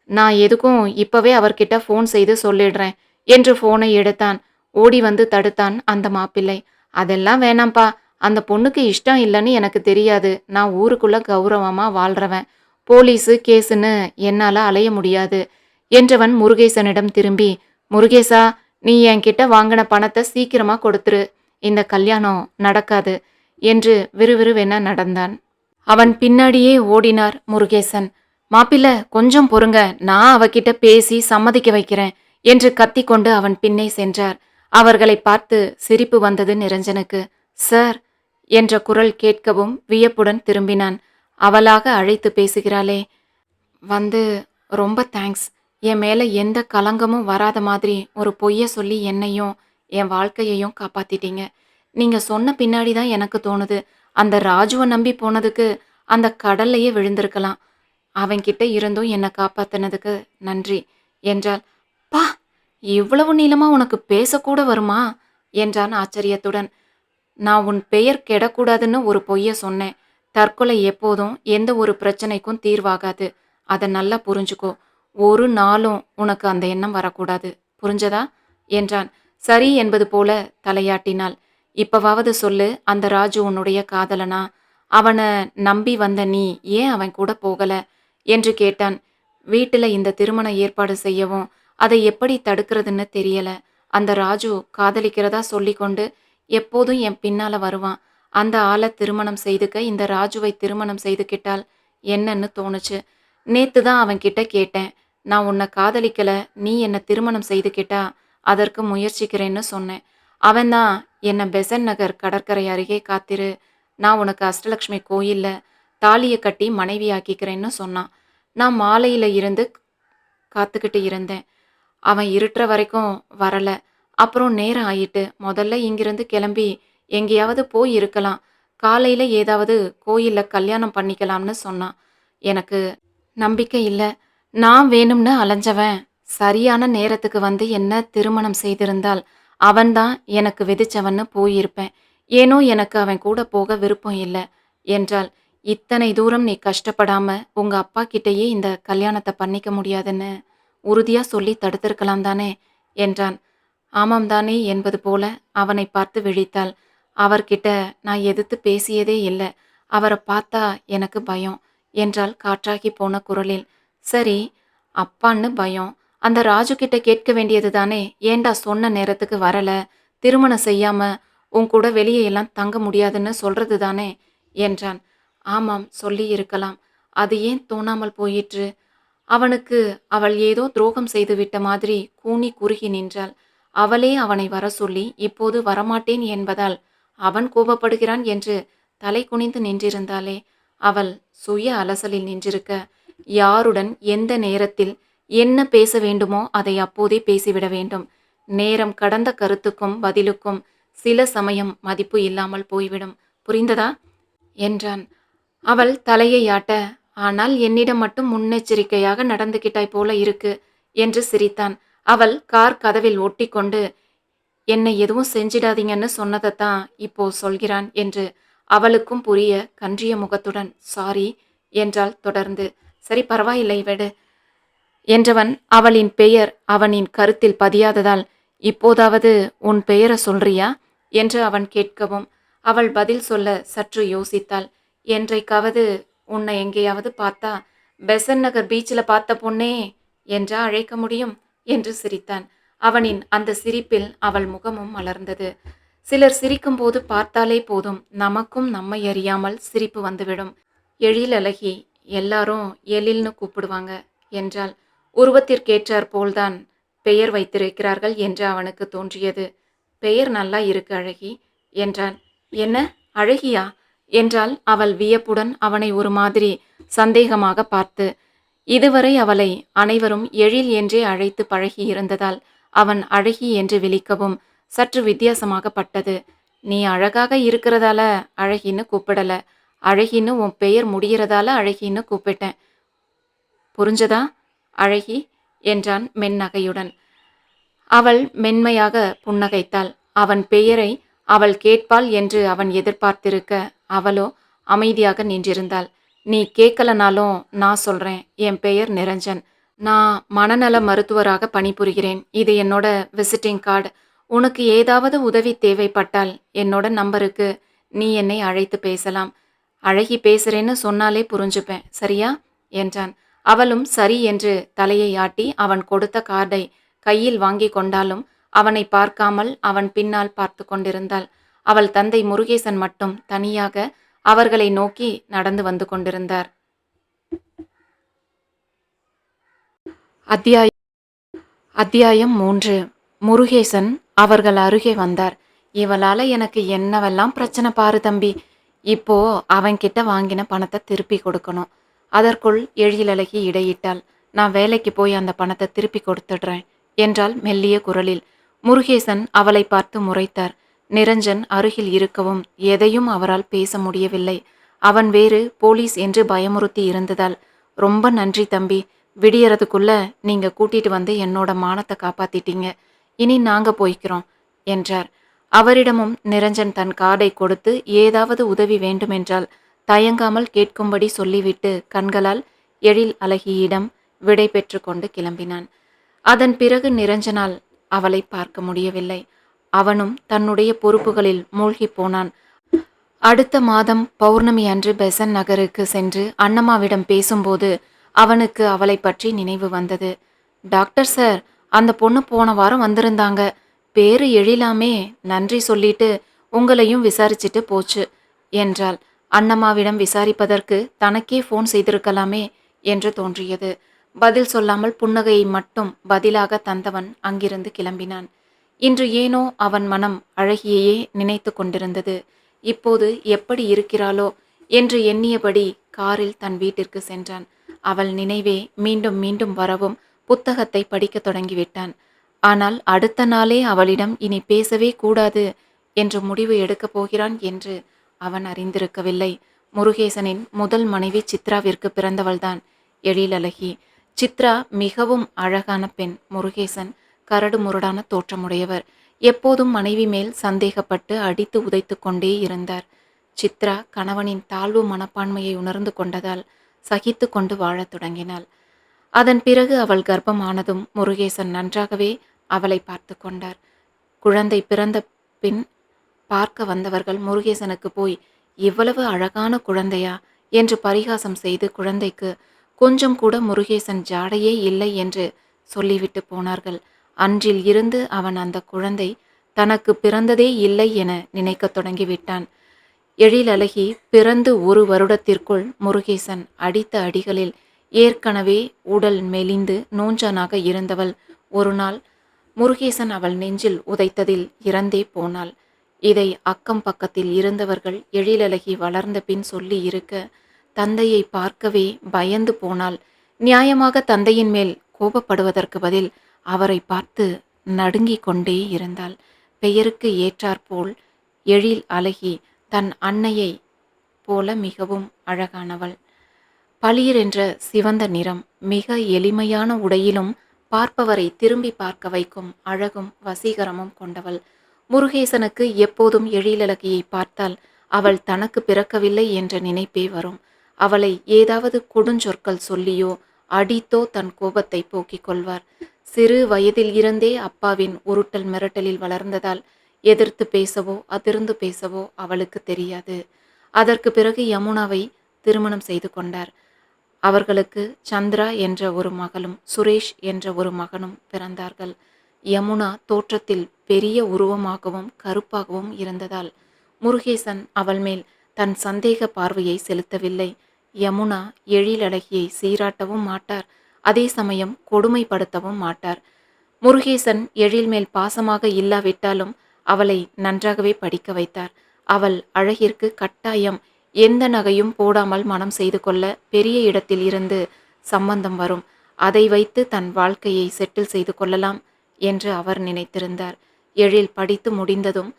நான் எதுக்கும் இப்பவே அவர்கிட்ட ஃபோன் செய்து சொல்லிடுறேன் என்று ஃபோனை எடுத்தான். ஓடி வந்து தடுத்தான் அந்த மாப்பிள்ளை. அதெல்லாம் வேணாம்ப்பா, அந்த பொண்ணுக்கு இஷ்டம் இல்லைன்னு எனக்கு தெரியாது. நான் ஊருக்குள்ள கௌரவமா வாழ்றவன். போலீஸு கேஸுன்னு என்னால அலைய முடியாது என்றவன் முருகேசனிடம் திரும்பி, முருகேசா, நீ என்கிட்ட வாங்கின பணத்தை சீக்கிரமா கொடுத்துரு, இந்த கல்யாணம் நடக்காது என்று விறுவிறுவென நடந்தான். அவன் பின்னாடியே ஓடினார் முருகேசன். மாப்பிள்ள, கொஞ்சம் பொறுங்க, நான் அவகிட்ட பேசி சம்மதிக்க வைக்கிறேன் என்று கத்திக்கொண்டு அவன் பின்னே சென்றார். அவர்களை பார்த்து சிரிப்பு வந்தது நிரஞ்சனுக்கு. சார் என்ற குரல் கேட்கவும் வியப்புடன் திரும்பினான். அவளாக அழைத்து பேசுகிறாளே. வந்து ரொம்ப தேங்க்ஸ். என் மேல எந்த கலங்கமும் வராத மாதிரி ஒரு பொய்ய சொல்லி என்னையும் என் வாழ்க்கையையும் காப்பாத்திட்டீங்க. நீங்க சொன்ன பின்னாடி தான் எனக்கு தோணுது, அந்த ராஜுவை நம்பி போனதுக்கு அந்த கடல்லையே விழுந்திருக்கலாம். அவன்கிட்ட இருந்தும் என்னை காப்பாத்தினதுக்கு நன்றி என்றாள். பா, இவ்வளவு நீளமா உனக்கு பேசக்கூட வருமா என்றான் ஆச்சரியத்துடன். நான் உன் பெயர் கெடக்கூடாதுன்னு ஒரு பொய்ய சொன்னேன். தற்கொலை எப்போதும் எந்த ஒரு பிரச்சனைக்கும் தீர்வாகாது. அத நல்லா புரிஞ்சுக்கோ. ஒரு நாளும் உனக்கு அந்த எண்ணம் வரக்கூடாது. புரிஞ்சதா என்றான். சரி என்பது போல தலையாட்டினாள். இப்பவாவது சொல்லு, அந்த ராஜு உன்னுடைய காதலனா? அவன நம்பி வந்த நீ ஏன் அவன் கூட போகல என்று கேட்டான். வீட்டுல இந்த திருமண ஏற்பாடு செய்யவும் அதை எப்படி தடுக்கிறதுன்னு தெரியல. அந்த ராஜு காதலிக்கிறதா சொல்லிக்கொண்டு எப்போதும் என் பின்னால வருவான். அந்த ஆள திருமணம் செய்துக்க இந்த ராஜுவை திருமணம் செய்துக்கிட்டால் என்னன்னு தோணுச்சு. நேத்து தான் அவன்கிட்ட கேட்டேன். நான் உன்னை காதலிக்கல, நீ என்ன திருமணம் செய்துக்கிட்டா அதற்கு முயற்சிக்கிறேன்னு சொன்னேன். அவன்தான் என்ன பெசன்ட் நகர் கடற்கரை அருகே காத்திரு, நான் உனக்கு அஷ்டலட்சுமி கோயில்ல தாலிய கட்டி மனைவியாக்கிக்கிறேன்னு சொன்னான். நான் மாலையில இருந்து காத்துக்கிட்டு இருந்தேன். அவன் இருட்டுற வரைக்கும் வரல. அப்புறம் நேரம் ஆயிட்டு. முதல்ல இங்கிருந்து கிளம்பி எங்கேயாவது போய் இருக்கலாம். காலையில ஏதாவது கோயில்ல கல்யாணம் பண்ணிக்கலாம்னு சொன்னான். எனக்கு நம்பிக்கை இல்ல. நான் வேணும்னு அலைஞ்சவன் சரியான நேரத்துக்கு வந்து என்ன திருமணம் செய்திருந்தால் அவன்தான் எனக்கு விதிச்சவன்னு போயிருப்பேன். ஏனோ எனக்கு அவன் கூட போக விருப்பம் இல்ல என்றாள். இத்தனை தூரம் நீ கஷ்டப்படாம உங்க அப்பா கிட்டயே இந்த கல்யாணத்தை பண்ணிக்க முடியாதுன்னு உறுதியா சொல்லி தடுத்திருக்கலாம் தானே என்றான். ஆமாம் தானே என்பது போல அவனை பார்த்து விழித்தாள். அவர்கிட்ட நான் எதிர்த்து பேசியதே இல்லை. அவரை பார்த்தா எனக்கு பயம் என்றாள் காற்றாகி போன குரலில். சரி, அப்பான்னு பயம். அந்த ராஜு கிட்ட கேட்க வேண்டியது தானே, ஏண்டா சொன்ன நேரத்துக்கு வரல, திருமணம் செய்யாம உன் கூட வெளியே எல்லாம் தங்க முடியாதுன்னு சொல்றது தானே என்றான். ஆமாம், சொல்லி இருக்கலாம். அது ஏன் தோணாமல் போயிற்று? அவனுக்கு அவள் ஏதோ துரோகம் செய்துவிட்ட மாதிரி கூனி குறுகி நின்றாள். அவளே அவனை வர சொல்லி இப்போது வரமாட்டேன் என்பதால் அவன் கோபப்படுகிறான் என்று தலை குனிந்து நின்றிருந்தாளே. அவள் சுய அலசலில் நின்றிருக்க, யாருடன் எந்த நேரத்தில் என்ன பேச வேண்டுமோ அதை அப்போதே பேசிவிட வேண்டும். நேரம் கடந்த கருத்துக்கும் பதிலுக்கும் சில சமயம் மதிப்பு இல்லாமல் போய்விடும். புரிந்ததா என்றான். அவள் தலையை ஆட்ட, ஆனால் என்னிடம் மட்டும் முன்னெச்சரிக்கையாக நடந்துகிட்டாய் போல இருக்கு என்று சிரித்தான். அவள் கார் கதவில் ஒட்டிக்கொண்டு, என்னை எதுவும் செஞ்சிடாதீங்கன்னு சொன்னதைத்தான் இப்போ சொல்கிறான் என்று அவளுக்கும் புரிய கன்றிய முகத்துடன் சாரி என்றாள் தொடர்ந்து. சரி, பரவாயில்லை விடு என்றவன் அவளின் பெயர் அவனின் கருத்தில் பதியாததால், இப்போதாவது உன் பெயரை சொல்றியா என்று அவன் கேட்கவும் அவள் பதில் சொல்ல சற்று யோசித்தாள். என்றைக்காவது உன்னை எங்கேயாவது பார்த்தா பெசன் நகர் பீச்சில் பார்த்த பொண்ணே என்றா அழைக்க முடியும் என்று சிரித்தான். அவனின் அந்த சிரிப்பில் அவள் முகமும் மலர்ந்தது. சிலர் சிரிக்கும்போது பார்த்தாலே போதும் நமக்கும் நம்மை அறியாமல் சிரிப்பு வந்துவிடும். எழிலழகி, எல்லாரும் எழில்னு கூப்பிடுவாங்க என்றால் உருவத்திற்கேற்றாற் போல்தான் பெயர் வைத்திருக்கிறார்கள் என்று அவனுக்கு தோன்றியது. பெயர் நல்லா இருக்கு அழகி என்றான். என்ன அழகியா என்றால் அவள் வியப்புடன் அவனை ஒரு மாதிரி சந்தேகமாக பார்த்து. இதுவரை அவளை அனைவரும் எழில் என்றே அழைத்து பழகி இருந்ததால் அவன் அழகி என்று விழிக்கவும் சற்று வித்தியாசமாக பட்டது. நீ அழகாக இருக்கிறதால அழகின்னு கூப்பிடல, அழகின்னு உன் பெயர் முடிகிறதால அழகின்னு கூப்பிட்டேன். புரிஞ்சதா அழகி என்றான் மென்னகையுடன். அவள் மென்மையாக புன்னகைத்தாள். அவன் பெயரை அவள் கேட்பாள் என்று அவன் எதிர்பார்த்திருக்க, அவளோ அமைதியாக நின்றிருந்தாள். நீ கேட்கலனாலும் நான் சொல்றேன். என் பெயர் நிரஞ்சன். நான் மனநல மருத்துவராக பணிபுரிகிறேன். இது என்னோட விசிட்டிங் கார்டு. உனக்கு ஏதாவது உதவி தேவைப்பட்டால் என்னோட நம்பருக்கு நீ என்னை அழைத்து பேசலாம். அழகி பேசுறேன்னு சொன்னாலே புரிஞ்சுப்பேன், சரியா என்றான். அவளும் சரி என்று தலையை ஆட்டி அவன் கொடுத்த கார்டை கையில் வாங்கி கொண்டாலும் அவனை பார்க்காமல் அவன் பின்னால் பார்த்து கொண்டிருந்தாள். அவள் தந்தை முருகேசன் மட்டும் தனியாக அவர்களை நோக்கி நடந்து வந்து கொண்டிருந்தார். அத்தியாயம் 3. முருகேசன் அவர்கள் அருகே வந்தார். இவளால எனக்கு என்னவெல்லாம் பிரச்சனை பாரு தம்பி. இப்போ அவன்கிட்ட வாங்கின பணத்தை திருப்பி கொடுக்கணும். அதற்குள் எழிலழகி இடையிட்டாள். நான் வேலைக்கு போய் அந்த பணத்தை திருப்பி கொடுத்துடுறேன் என்றாள் மெல்லிய குரலில். முருகேசன் அவளை பார்த்து முறைத்தார். நிரஞ்சன் அருகில் இருக்கவும் எதையும் அவரால் பேச முடியவில்லை. அவன் வேறு போலீஸ் என்று பயமுறுத்தி இருந்ததால் ரொம்ப நன்றி தம்பி. விடியறதுக்குள்ள நீங்க கூட்டிட்டு வந்து என்னோட மானத்த காப்பாத்திட்டீங்க. இனி நாங்க போய்க்கிறோம்" என்றார். அவரிடமும் நிரஞ்சன் தன் கார்டை கொடுத்து ஏதாவது உதவி வேண்டுமென்றால் தயங்காமல் கேட்கும்படி சொல்லிவிட்டு கண்களால் எழில் அழகியிடம் விடை பெற்று கொண்டு கிளம்பினான். அதன் பிறகு நிரஞ்சனால் அவளை பார்க்க முடியவில்லை. அவனும் தன்னுடைய பொறுப்புகளில் மூழ்கிப் போனான். அடுத்த மாதம் பௌர்ணமி அன்று பெசன் நகருக்கு சென்று அண்ணம்மாவிடம் பேசும்போது அவனுக்கு அவளை பற்றி நினைவு வந்தது. டாக்டர் சார், அந்த பொண்ணு போன வாரம் வந்திருந்தாங்க. பேரு எழிலாமே, நன்றி சொல்லிட்டு உங்களையும் விசாரிச்சுட்டு போச்சு என்றாள். அண்ணம்மாவிடம் விசாரிப்பதற்கு தனக்கே ஃபோன் செய்திருக்கலாமே என்று தோன்றியது. பதில் சொல்லாமல் புன்னகையை மட்டும் பதிலாக தந்தவன் அங்கிருந்து கிளம்பினான். இன்று ஏனோ அவன் மனம் அழகியையே நினைத்து கொண்டிருந்தது. இப்போது எப்படி இருக்கிறாளோ என்று எண்ணியபடி காரில் தன் வீட்டிற்கு சென்றான். அவள் நினைவே மீண்டும் மீண்டும் வரவும் புத்தகத்தை படிக்கத் தொடங்கிவிட்டான். ஆனால் அடுத்த நாளே அவளிடம் இனி பேசவே கூடாது என்று முடிவு எடுக்கப் போகிறான் என்று அவன் அறிந்திருக்கவில்லை. முருகேசனின் முதல் மனைவி சித்ராவிற்கு பிறந்தவள்தான் எழிலழகி. சித்ரா மிகவும் அழகான பெண். முருகேசன் கரடு முரடான தோற்றமுடையவர். எப்போதும் மனைவி மேல் சந்தேகப்பட்டு அடித்து உதைத்து கொண்டே இருந்தார். சித்ரா கணவனின் தாழ்வு மனப்பான்மையை உணர்ந்து கொண்டதால் சகித்து கொண்டு வாழத் தொடங்கினாள். அதன் பிறகு அவள் கர்ப்பமானதும் முருகேசன் நன்றாகவே அவளை பார்த்து கொண்டார். குழந்தை பிறந்த பின் பார்க்க வந்தவர்கள் முருகேசனுக்கு போய் இவ்வளவு அழகான குழந்தையா என்று பரிகாசம் செய்து குழந்தைக்கு கொஞ்சம் கூட முருகேசன் ஜாடையே இல்லை என்று சொல்லிவிட்டு போனார்கள். அன்றில் இருந்து அவன் அந்த குழந்தை தனக்கு பிறந்ததே இல்லை என நினைக்கத் தொடங்கிவிட்டான். எழிலழகி பிறந்து 1 வருடத்திற்குள் முருகேசன் அடித்த அடிகளில் ஏற்கனவே உடல் மெலிந்து நோஞ்சானாக இருந்தவள் ஒரு நாள் முருகேசன் அவள் நெஞ்சில் உதைத்ததில் இறந்தே போனாள். இதை அக்கம் பக்கத்தில் இருந்தவர்கள் எழிலழகி வளர்ந்த பின் சொல்லி இருக்க தந்தையை பார்க்கவே பயந்து போனாள். நியாயமாக தந்தையின் மேல் கோபப்படுவதற்கு பதில் அவரை பார்த்து நடுங்கிக் கொண்டே இருந்தாள். பெயருக்கு ஏற்றாற்போல் எழில் அழகி தன் அன்னையை போல மிகவும் அழகானவள். பளீர் என்ற சிவந்த நிறம், மிக எளிமையான உடையிலும் பார்ப்பவரை திரும்பி பார்க்க வைக்கும் அழகும் வசீகரமும் கொண்டவள். முருகேசனுக்கு எப்போதும் எழிலழகியை பார்த்தால் அவள் தனக்கு பிறக்கவில்லை என்ற நினைப்பே வரும். அவளை ஏதாவது கொடுஞ்சொற்கள் சொல்லியோ அடித்தோ தன் கோபத்தை போக்கிக் கொள்வார். சிறு வயதில் இருந்தே அப்பாவின் உருட்டல் மிரட்டலில் வளர்ந்ததால் எதிர்த்து பேசவோ அதிர்ந்து பேசவோ அவளுக்கு தெரியாது. அதற்கு பிறகு யமுனாவை திருமணம் செய்து கொண்டார். அவர்களுக்கு சந்திரா என்ற ஒரு மகளும் சுரேஷ் என்ற ஒரு மகனும் பிறந்தார்கள். யமுனா தோற்றத்தில் பெரிய உருவமாகவும் கருப்பாகவும் இருந்ததால் முருகேசன் அவள் மேல் தன் சந்தேக பார்வையை செலுத்தவில்லை. யமுனா எழிலழகியை சீராட்டவும் மாட்டார், அதே சமயம் கொடுமைப்படுத்தவும் மாட்டார். முருகேசன் எழில் மேல் பாசமாக இல்லாவிட்டாலும் அவளை நன்றாகவே படிக்க வைத்தார். அவள் அழகிற்கு கட்டாயம் எந்த நகையும் போடாமல் மனம் செய்து கொள்ள பெரிய இடத்தில் இருந்து சம்பந்தம் வரும். அதை வைத்து தன் வாழ்க்கையை செட்டில் செய்து கொள்ளலாம் என்று அவர் நினைத்திருந்தார். எழில் படித்து முடிந்ததும்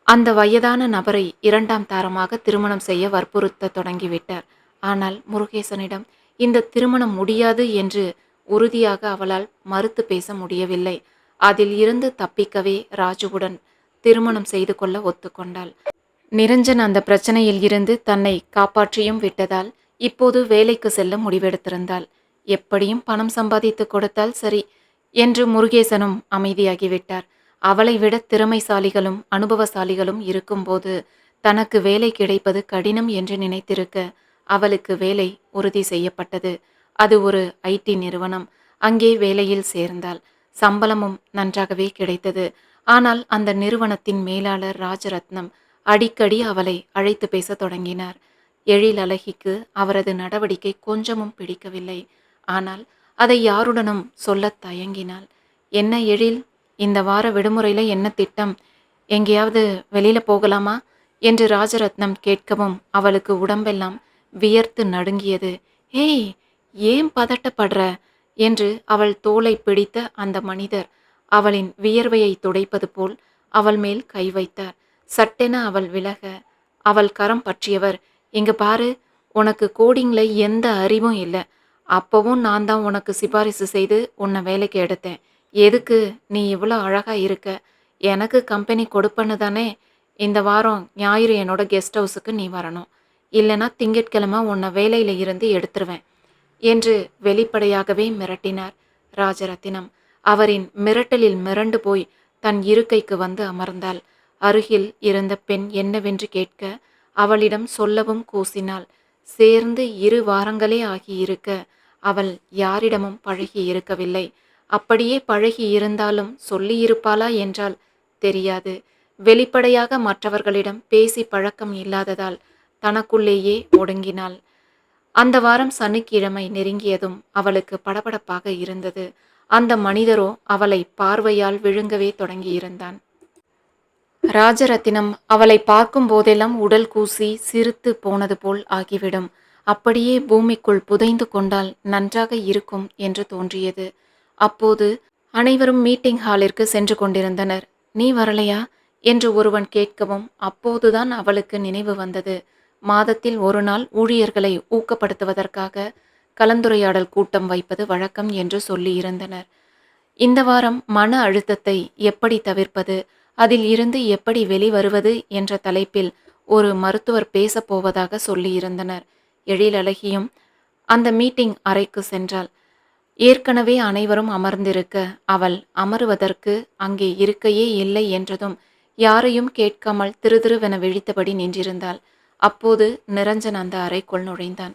அந்த வயதான நபரை 2ஆம் தாரமாக திருமணம் செய்ய வற்புறுத்த தொடங்கிவிட்டார். ஆனால் முருகேசனிடம் இந்த திருமணம் முடியாது என்று உறுதியாக அவளால் மறுத்து பேச முடியவில்லை. அதில் இருந்து தப்பிக்கவே ராஜுவுடன் திருமணம் செய்து கொள்ள ஒத்துக்கொண்டாள். நிரஞ்சன் அந்த பிரச்சனையில் இருந்து தன்னை காப்பாற்றியும் விட்டதால் இப்போது வேலைக்கு செல்ல முடிவெடுத்திருந்தாள். எப்படியும் பணம் சம்பாதித்து கொடுத்தால் சரி என்று முருகேசனும் அமைதியாகிவிட்டார். அவளை விட திறமைசாலிகளும் அனுபவசாலிகளும் இருக்கும்போது தனக்கு வேலை கிடைப்பது கடினம் என்று நினைத்திருக்க அவளுக்கு வேலை உறுதி செய்யப்பட்டது. அது ஒரு ஐடி நிறுவனம். அங்கே வேலையில் சேர்ந்தாள். சம்பளமும் நன்றாகவே கிடைத்தது. ஆனால் அந்த நிறுவனத்தின் மேலாளர் ராஜரத்னம் அடிக்கடி அவளை அழைத்து பேச தொடங்கினார். எழிலழகிக்கு அவரது நடவடிக்கை கொஞ்சமும் பிடிக்கவில்லை. ஆனால் அதை யாருடனும் சொல்லத் தயங்கினாள். என்ன எழில், இந்த வார விடுமுறையில் என்ன திட்டம்? எங்கேயாவது வெளியில போகலாமா என்று ராஜரத்னம் கேட்கவும் அவளுக்கு உடம்பெல்லாம் வியர்த்து நடுங்கியது. ஏய், ஏன் பதட்டப்படுற என்று அவள் தோளை பிடித்த அந்த மனிதர் அவளின் வியர்வையை துடைப்பது போல் அவள் மேல் கை வைத்தார். சட்டென அவள் விலக அவள் கரம் பற்றியவர், இங்க பாரு, உனக்கு கோடிங்ல எந்த அறிவும் இல்ல. அப்பவும் நான் தான் உனக்கு சிபாரிசு செய்து உன்ன வேலைக்கு எடுத்தேன். எதுக்கு? நீ இவ்ளோ அழகா இருக்க. எனக்கு கம்பெனி கொடுப்பன்னு தானே. இந்த வாரம் ஞாயிறு என்னோட கெஸ்ட் ஹவுஸுக்கு நீ வரணும். இல்லன்னா திங்கட்கிழமை உன்ன வேலையில இருந்து எடுத்துருவேன்." என்று வெளிப்படையாகவே மிரட்டினார் ராஜரத்தினம். அவரின் மிரட்டலில் மிரண்டு போய் தன் இருக்கைக்கு வந்து அமர்ந்தாள். அருகில் இருந்த பெண் என்னவென்று கேட்க அவளிடம் சொல்லவும் கூசினாள். சேர்ந்து 2 வாரங்களே ஆகியிருக்க அவள் யாரிடமும் பழகி இருக்கவில்லை. அப்படியே பழகி இருந்தாலும் சொல்லியிருப்பாளா என்றால் தெரியாது. வெளிப்படையாக மற்றவர்களிடம் பேசி பழக்கம் இல்லாததால் தனக்குள்ளேயே ஒடுங்கினாள். அந்த வாரம் சனிக்கிழமை நெருங்கியதும் அவளுக்கு படபடப்பாக இருந்தது. அந்த மனிதரோ அவளை பார்வையால் விழுங்கவே தொடங்கியிருந்தான். ராஜரத்தினம் அவளை பார்க்கும் போதெல்லாம் உடல் கூசி சிறுத்து போனது போல் ஆகிவிடும். அப்படியே பூமிக்குள் புதைந்து கொண்டால் நன்றாக இருக்கும் என்று தோன்றியது. அப்போது அனைவரும் மீட்டிங் ஹாலிற்கு சென்று கொண்டிருந்தனர். "நீ வரலையா?" என்று ஒருவன் கேட்கவும் அப்போதுதான் அவளுக்கு நினைவு வந்தது. மாதத்தில் 1 நாள் ஊழியர்களை ஊக்கப்படுத்துவதற்காக கலந்துரையாடல் கூட்டம் வைப்பது வழக்கம் என்று சொல்லியிருந்தனர். இந்த வாரம் மன அழுத்தத்தை எப்படி தவிர்ப்பது, அதில் இருந்து எப்படி வெளிவருவது என்ற தலைப்பில் ஒரு மருத்துவர் பேசப் போவதாக சொல்லியிருந்தனர். எழிலழகியும் அந்த மீட்டிங் அறைக்கு சென்றாள். ஏற்கனவே அனைவரும் அமர்ந்திருக்க அவள் அமருவதற்கு அங்கே இருக்கையே இல்லை என்றதும் யாரையும் கேட்காமல் திருதிருவென விழித்தபடி நின்றிருந்தாள். அப்போது நிரஞ்சன் அந்த அறைக்குள் நுழைந்தான்.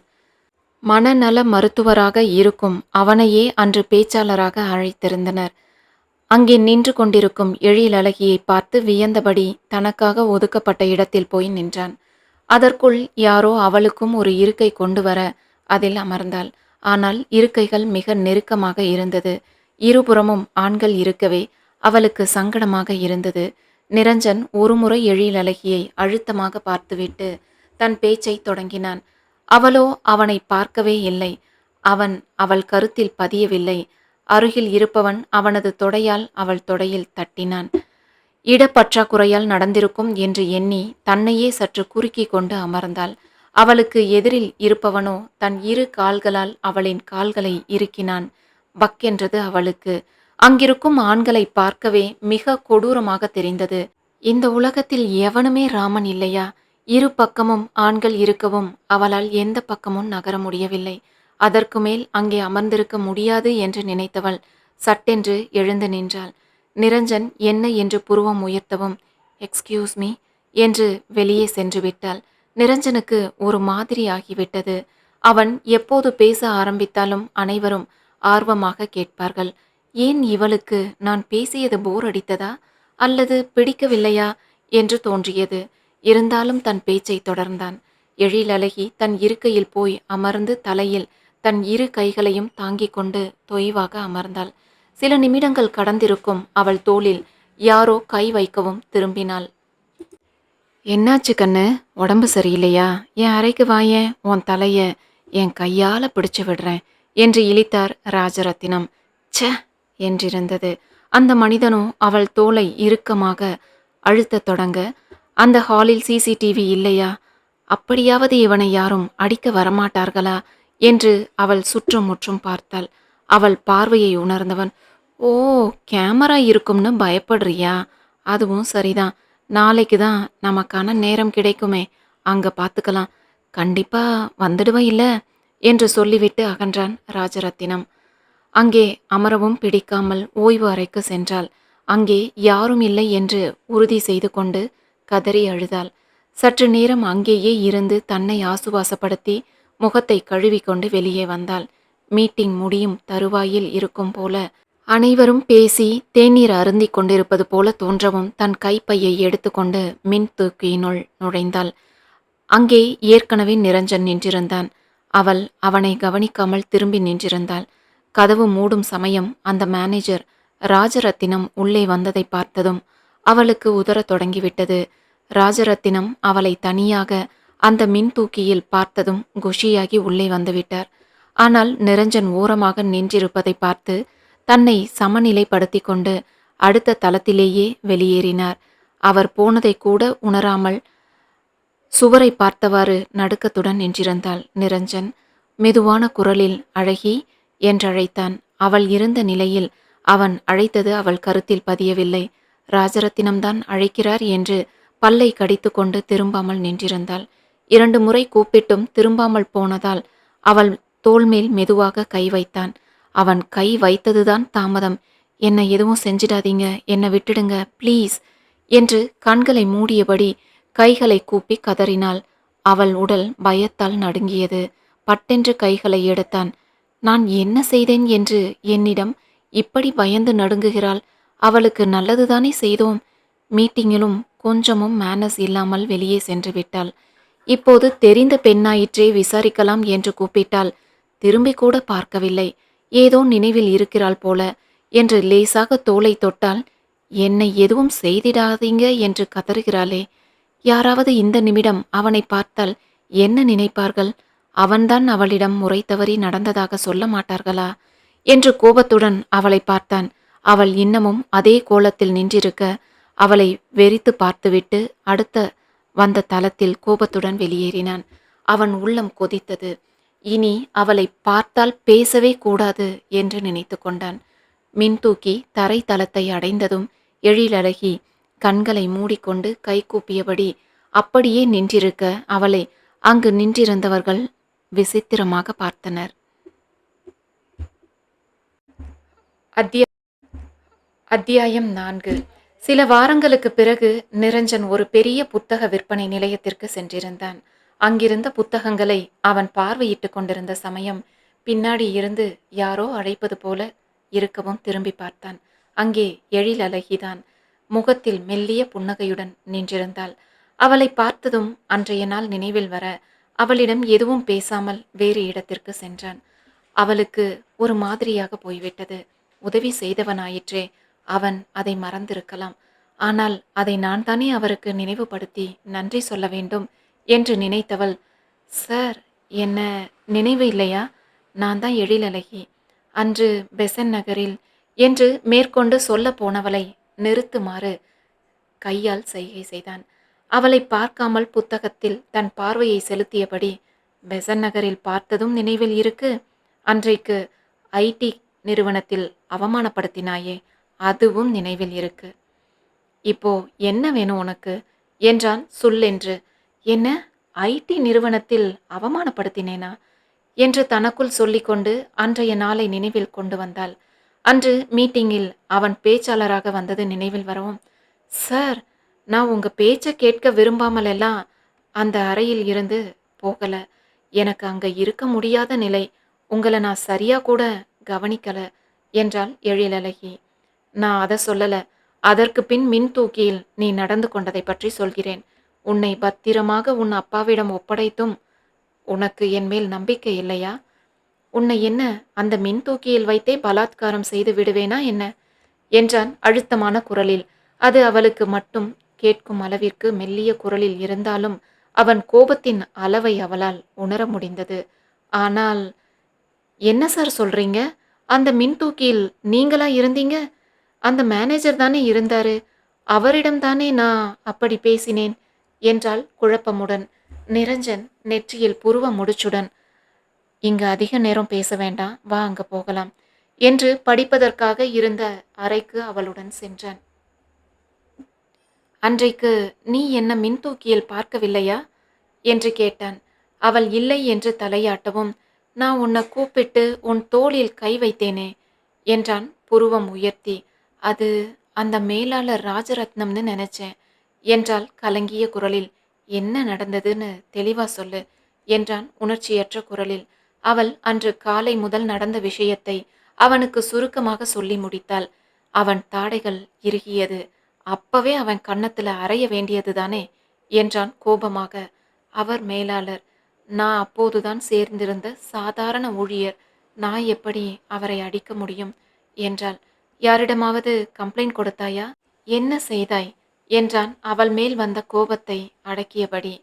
மனநல மருத்துவராக இருக்கும் அவனையே அன்று பேச்சாளராக அழைத்திருந்தனர். அங்கே நின்று கொண்டிருக்கும் எழிலழகியை பார்த்து வியந்தபடி தனக்காக ஒதுக்கப்பட்ட இடத்தில் போய் நின்றான். அதற்குள் யாரோ அவளுக்கும் ஒரு இருக்கை கொண்டு வர அதில் அமர்ந்தாள். ஆனால் இருக்கைகள் மிக நெருக்கமாக இருந்தது. இருபுறமும் ஆண்கள் இருக்கவே அவளுக்கு சங்கடமாக இருந்தது. நிரஞ்சன் ஒருமுறை எழிலழகியை அழுத்தமாக பார்த்துவிட்டு தன் பேச்சை தொடங்கினான். அவளோ அவனை பார்க்கவே இல்லை. அவன் அவள் கருத்தில் பதியவில்லை. அருகில் இருப்பவன் அவனது தொடையால் அவள் தொடையில் தட்டினான். இடப்பற்றாக்குறையால் நடந்திருக்கும் என்று எண்ணி தன்னையே சற்று குறுக்கி கொண்டு அமர்ந்தாள். அவளுக்கு எதிரில் இருப்பவனோ தன் 2 கால்களால் அவளின் கால்களை இறுக்கினான். பக்கென்றது அவளுக்கு. அங்கிருக்கும் ஆண்களை பார்க்கவே மிக கொடூரமாக தெரிந்தது. இந்த உலகத்தில் எவனுமே ராமன் இல்லையா? 2 பக்கமும் ஆண்கள் இருக்கவும் அவளால் எந்த பக்கமும் நகர முடியவில்லை. அதற்கு மேல் அங்கே அமர்ந்திருக்க முடியாது என்று நினைத்தவள் சட்டென்று எழுந்து நின்றாள். நிரஞ்சன் என்ன என்று புருவம் உயர்த்தவும், "எக்ஸ்கியூஸ் மீ" என்று வெளியே சென்று விட்டாள். நிரஞ்சனுக்கு ஒரு மாதிரி ஆகிவிட்டது. அவன் எப்போது பேச ஆரம்பித்தாலும் அனைவரும் ஆர்வமாக கேட்பார்கள். ஏன் இவளுக்கு நான் பேசியது போர் அடித்ததா அல்லது பிடிக்கவில்லையா என்று தோன்றியது. இருந்தாலும் தன் பேச்சை தொடர்ந்தான். எழிலழகி தன் இருக்கையில் போய் அமர்ந்து தலையில் தன் 2 கைகளையும் தாங்கிக் கொண்டு தொய்வாக அமர்ந்தாள். சில நிமிடங்கள் கடந்திருக்கும். அவள் தோளில் யாரோ கை வைக்கவும் திரும்பினாள். "என்னாச்சு கண்ணு? உடம்பு சரியில்லையா? என் அறைக்கு வாயேன், உன் தலைய என் கையால பிடிச்சு விடுறேன்" என்று இளித்தார் ராஜரத்தினம். "ச்சே" என்றிருந்தது. அந்த மனிதனோ அவள் தோளை இறுக்கமாக அழுத்தத் தொடங்க, "அந்த ஹாலில் CCTV இல்லையா? அப்படியாவது இவனை யாரும் அடிக்க வரமாட்டார்களா?" என்று அவள் சுற்றும் முற்றும் பார்த்தாள். அவள் பார்வையை உணர்ந்தவன், "ஓ, கேமரா இருக்கும்னு பயப்படுறியா? அதுவும் சரிதான். நாளைக்கு தான் நமக்கான நேரம் கிடைக்குமே, அங்க பார்த்துக்கலாம். கண்டிப்பா வந்துடுவ இல்ல?" என்று சொல்லிவிட்டு அகன்றான் ராஜரத்தினம். அங்கே அமரவும் பிடிக்காமல் ஓய்வு அறைக்கு சென்றாள். அங்கே யாரும் இல்லை என்று உறுதி செய்து கொண்டு கதறி அழுதாள். சற்று நேரம் அங்கேயே இருந்து தன்னை ஆசுவாசப்படுத்தி முகத்தை கழுவிக்கொண்டு வெளியே வந்தாள். மீட்டிங் முடியும் தருவாயில் இருக்கும் போல அனைவரும் பேசி தேநீர் அருந்திக் கொண்டிருப்பது போல தோன்றவும் தன் கைப்பையை எடுத்துக்கொண்டு மின் தூக்கியினுள் நுழைந்தாள். அங்கே ஏற்கனவே நிரஞ்சன் நின்றிருந்தான். அவள் அவனை கவனிக்காமல் திரும்பி நின்றிருந்தாள். கதவு மூடும் சமயம் அந்த மேனேஜர் ராஜரத்தினம் உள்ளே வந்ததை பார்த்ததும் அவளுக்கு உதறத் தொடங்கிவிட்டது. ராஜரத்தினம் அவளை தனியாக அந்த மின் தூக்கியில் பார்த்ததும் குஷியாகி உள்ளே வந்துவிட்டார். ஆனால் நிரஞ்சன் ஓரமாக நின்றிருப்பதை பார்த்து தன்னை சமநிலைப்படுத்தி கொண்டு அடுத்த தளத்திலேயே வெளியேறினார். அவர் போனதை கூட உணராமல் சுவரை பார்த்தவாறு நடுக்கத்துடன் நின்றிருந்தாள் நிரஞ்சன். மெதுவான குரலில் அழகி என்றழைத்தான். அவள் இருந்த நிலையில் அவன் அழைத்தது அவள் கருத்தில் பதியவில்லை. ராஜரத்தினம்தான் அழைக்கிறார் என்று பல்லை கடித்து கொண்டு திரும்பாமல் நின்றிருந்தாள். 2 முறை கூப்பிட்டும் திரும்பாமல் போனதால் அவள் தோள்மேல் மெதுவாக கை வைத்தான். அவன் கை வைத்ததுதான் தாமதம். "என்ன எதுவும் செஞ்சிடாதீங்க, என்னை விட்டுடுங்க ப்ளீஸ்" என்று கண்களை மூடியபடி கைகளை கூப்பி கதறினாள். அவள் உடல் பயத்தால் நடுங்கியது. பட்டென்று கைகளை எடுத்தான். "நான் என்ன செய்தேன் என்று என்னிடம் இப்படி பயந்து நடுங்குகிறாள்? அவளுக்கு நல்லதுதானே செய்தோம்." மீட்டிங்கிலும் கொஞ்சமும் மேனஸ் இல்லாமல் வெளியே சென்று விட்டாள். இப்போது தெரிந்த பெண்ணாயிற்றே, விசாரிக்கலாம் என்று கூப்பிட்டாள். திரும்பி கூட பார்க்கவில்லை. ஏதோ நினைவில் இருக்கிறாள் போல என்று லேசாக தோளை தொட்டால், "என்னை எதுவும் செய்திடாதீங்க" என்று கதறுகிறாளே. யாராவது இந்த நிமிடம் அவனை பார்த்தால் என்ன நினைப்பார்கள்? அவன்தான் அவளிடம் முறை தவறி நடந்ததாக சொல்ல மாட்டார்களா என்று கோபத்துடன் அவளை பார்த்தான். அவள் இன்னமும் அதே கோலத்தில் நின்றிருக்க அவளை வெறித்து பார்த்துவிட்டு அடுத்த வந்த தளத்தில் கோபத்துடன் வெளியேறினான். அவன் உள்ளம் கொதித்தது. இனி அவளை பார்த்தால் பேசவே கூடாது என்று நினைத்து கொண்டான். மின்தூக்கி தரை தளத்தை அடைந்ததும் எழிலழகி கண்களை மூடிக்கொண்டு கைகூப்பியபடி அப்படியே நின்றிருக்க அவளை அங்கு நின்றிருந்தவர்கள் விசித்திரமாக பார்த்தனர். அத்தியாயம் 4. சில வாரங்களுக்கு பிறகு நிரஞ்சன் ஒரு பெரிய புத்தக விற்பனை நிலையத்திற்கு சென்றிருந்தான். அங்கிருந்த புத்தகங்களை அவன் பார்வையிட்டு கொண்டிருந்த சமயம் பின்னாடி இருந்து யாரோ அழைப்பது போல இருக்கவும் திரும்பி பார்த்தான். அங்கே எழிலழகிதான். முகத்தில் மெல்லிய புன்னகையுடன் நின்றிருந்தாள். அவளை பார்த்ததும் அன்றைய நாள் நினைவில் வர அவளிடம் எதுவும் பேசாமல் வேறு இடத்திற்கு சென்றான். அவளுக்கு ஒரு மாதிரியாக போய்விட்டது. உதவி செய்தவனாயிற்றே, அவன் அதை மறந்திருக்கலாம். ஆனால் அதை நான் தானே அவருக்கு நினைவுபடுத்தி நன்றி சொல்ல வேண்டும் என்று நினைத்தவள், "சார், என்ன நினைவு இல்லையா? நான் தான் எழிலழகி. அன்று பெசன் நகரில்" என்று மேற்கொண்டு சொல்ல போனவளை நிறுத்துமாறு கையால் செய்கை செய்தான். அவளை பார்க்காமல் புத்தகத்தில் தன் பார்வையை செலுத்தியபடி, "பெசன் நகரில் பார்த்ததும் நினைவில் இருக்கு. அன்றைக்கு ஐடி நிறுவனத்தில் அவமானப்படுத்தினாயே, அதுவும் நினைவில் இருக்கு. இப்போ என்ன வேணும் உனக்கு?" என்றான் சுல்லென்று. "என்ன, ஐடி நிறுவனத்தில் அவமானப்படுத்தினேனா?" என்று தனக்குள் சொல்லிக்கொண்டு அன்றைய நாளை நினைவில் கொண்டு வந்தாள். அன்று மீட்டிங்கில் அவன் பேச்சாளராக வந்தது நினைவில் வரவும், "சார், நான் உங்க பேச்சை கேட்க விரும்பாமல் எல்லாம் அந்த அறையில் இருந்து போகல. எனக்கு அங்க இருக்க முடியாத நிலை. உங்களை நான் சரியா கூட கவனிக்கல" என்றாள் எழிலழகி. "நான் அதை சொல்லல. அதற்கு பின் மின் தூக்கியில் நீ நடந்து கொண்டதை பற்றி சொல்கிறேன். உன்னை பத்திரமாக உன் அப்பாவிடம் ஒப்படைத்தும் உனக்கு என் மேல் நம்பிக்கை இல்லையா? உன்னை என்ன அந்த மின் தூக்கியில் வைத்தே பலாத்காரம் செய்து விடுவேனா என்ன?" என்றான் அழுத்தமான குரலில். அது அவளுக்கு மட்டும் கேட்கும் அளவிற்கு மெல்லிய குரலில் இருந்தாலும் அவன் கோபத்தின் அளவை அவளால் உணர முடிந்தது. "ஆனால்..." "என்ன சார் சொல்றீங்க? அந்த மின்தூக்கியில் நீங்களா இருந்தீங்க? அந்த மேனேஜர் தானே இருந்தாரு. அவரிடம் தானே நான் அப்படி பேசினேன்" என்றாள் குழப்பமுடன். நிரஞ்சன் நெற்றியில் புருவ முடிச்சுடன், "இங்கு அதிக நேரம் பேச வேண்டாம், வா அங்க போகலாம்" என்று படிப்பதற்காக இருந்த அறைக்கு அவளுடன் சென்றான். "அன்றைக்கு நீ என்ன மின்தூக்கியில் பார்க்கவில்லையா?" என்று கேட்டான். அவள் இல்லை என்று தலையாட்டவும், "நான் உன்னை கூப்பிட்டு உன் தோளில் கை வைத்தேனே" என்றான் புருவம் உயர்த்தி. "அது அந்த மேலாளர் ராஜரத்னம்னு நினைச்சேன்" என்றாள் கலங்கிய குரலில். "என்ன நடந்ததுன்னு தெளிவா சொல்லு" என்றான் உணர்ச்சியற்ற குரலில். அவள் அன்று காலை முதல் நடந்த விஷயத்தை அவனுக்கு சுருக்கமாக சொல்லி முடித்தாள். அவன் தாடைகள் இறுகியது. "அப்பவே அவன் கன்னத்துல அறைய வேண்டியதுதானே" என்றான் கோபமாக. "அவர் மேலாளர். நான் அப்போதுதான் சேர்ந்திருந்த சாதாரண ஊழியர். நான் எப்படி அவரை அடிக்க முடியும்" என்றாள். "யாரிடமாவது கம்ப்ளைண்ட் கொடுத்தாயா? என்ன செய்தாய்?" என்றான் அவள் மேல் வந்த கோபத்தை அடக்கியபடி.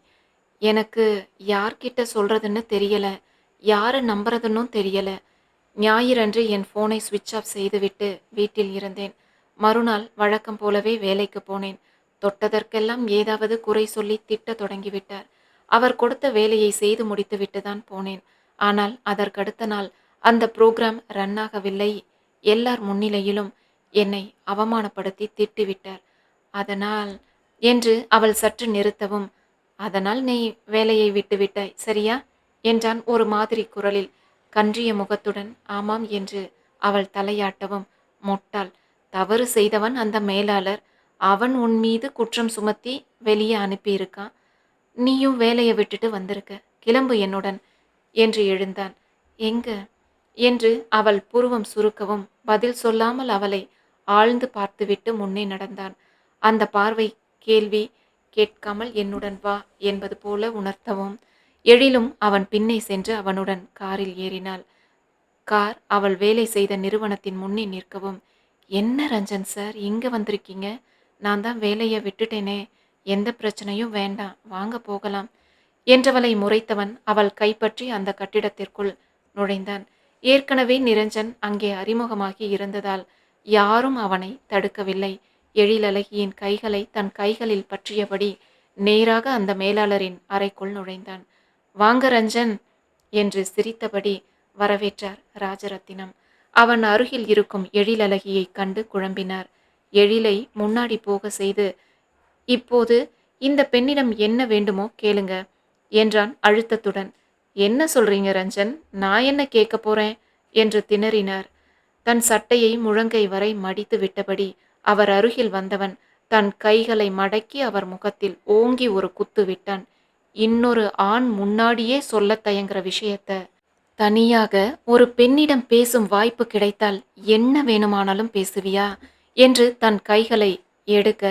"எனக்கு யார்கிட்ட சொல்றதுன்னு தெரியல, யாரை நம்புறதுன்னும் தெரியல. ஞாயிறன்று என் ஃபோனை சுவிட்ச் ஆஃப் செய்துவிட்டு வீட்டில் இருந்தேன். மறுநாள் வழக்கம் போலவே வேலைக்கு போனேன். தொட்டதற்கெல்லாம் ஏதாவது குறை சொல்லி திட்ட தொடங்கிவிட்டார். அவர் கொடுத்த வேலையை செய்து முடித்துவிட்டு தான் போனேன். ஆனால் அதற்கடுத்த நாள் அந்த புரோகிராம் ரன் ஆகவில்லை. எல்லார் முன்னிலையிலும் என்னை அவமானப்படுத்தி திட்டிவிட்டார். அதனால் என்று அவள் சற்று நிறுத்தவும், அதனால் நீ வேலையை விட்டுவிட்டாய், சரியா? என்றான் ஒரு மாதிரி குரலில். கன்றிய முகத்துடன் ஆமாம் என்று அவள் தலையாட்டவும், முட்டாள், தவறு செய்தவன் அந்த மேலாளர். அவன் உன் மீது குற்றம் சுமத்தி வெளியே அனுப்பியிருக்கான். நீயும் வேலையை விட்டுட்டு வந்திருக்க. கிளம்பு என்னுடன் என்று எழுந்தான். எங்க என்று அவள் புருவம் சுருக்கவும், பதில் சொல்லாமல் அவளை ஆழ்ந்து பார்த்துவிட்டு முன்னே நடந்தான். அந்த பார்வை கேள்வி கேட்காமல் என்னுடன் வா என்பது போல உணர்த்தவும், எழிலும் அவன் பின்னே சென்று அவனுடன் காரில் ஏறினாள். கார் அவள் வேலை செய்த நிறுவனத்தின் முன்னே நிற்கவும், என்ன ரஞ்சன் சார் இங்க வந்திருக்கீங்க? நான் தான் வேலையை விட்டுட்டேனே, எந்த பிரச்சனையும் வேண்டாம், வாங்க போகலாம் என்றவளை முறைத்தவன் அவள் கைப்பற்றி அந்த கட்டிடத்திற்குள் நுழைந்தான். ஏற்கனவே நிரஞ்சன் அங்கே அறிமுகமாகி இருந்ததால் யாரும் அவனை தடுக்கவில்லை. எழிலழகியின் கைகளை தன் கைகளில் பற்றியபடி நேராக அந்த மேலாளரின் அறைக்குள் நுழைந்தான். வாங்க ரஞ்சன் என்று சிரித்தபடி வரவேற்றார் ராஜரத்தினம். அவன் அருகில் இருக்கும் எழிலழகியை கண்டு குழம்பினார். எழிலை முன்னாடி போக செய்து, இப்போது இந்த பெண்ணிடம் என்ன வேண்டுமோ கேளுங்க என்றான் அழுத்தத்துடன். என்ன சொல்றீங்க ரஞ்சன்? நான் என்ன கேட்க போறேன் என்று திணறினார். தன் சட்டையை முழங்கை வரை மடித்து விட்டபடி அவர் அருகில் வந்தவன் தன் கைகளை மடக்கி அவர் முகத்தில் ஓங்கி ஒரு குத்து விட்டான். இன்னொரு ஆண் முன்னாடியே சொல்ல தயங்குற விஷயத்த தனியாக ஒரு பெண்ணிடம் பேசும் வாய்ப்பு கிடைத்தால் என்ன வேணுமானாலும் பேசுவியா என்று தன் கைகளை எடுக்க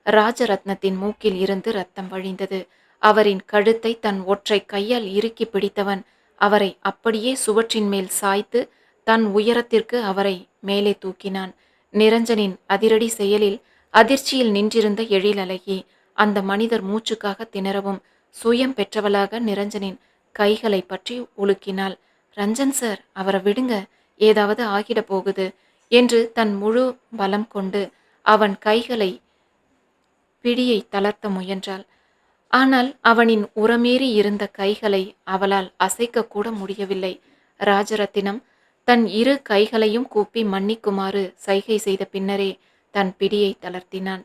ராஜரத்னத்தின் மூக்கில் இருந்து ரத்தம் வழிந்தது. அவரின் கழுத்தை தன் ஒற்றை கையால் இறுக்கி பிடித்தவன் அவரை அப்படியே சுவற்றின் மேல் சாய்த்து தன் உயரத்திற்கு அவரை மேலே தூக்கினான். நிரஞ்சனின் அதிரடி செயலில் அதிர்ச்சியில் நின்றிருந்த எழிலழகி அந்த மனிதர் மூச்சுக்காக திணறவும் சுயம் பெற்றவளாக நிரஞ்சனின் கைகளை பற்றி உலுக்கினாள். ரஞ்சன் சார், அவரை விடுங்க, ஏதாவது ஆகிட போகுது என்று தன் முழு பலம் கொண்டு அவன் கைகளை பிடியை தளர்த்த முயன்றாள். ஆனால் அவனின் உரமேறி இருந்த கைகளை அவளால் அசைக்கக்கூட முடியவில்லை. ராஜரத்தினம் தன் இரு கைகளையும் கூப்பி மன்னிக்குமாறு சைகை செய்த பின்னரே தன் பிடியை தளர்த்தினான்.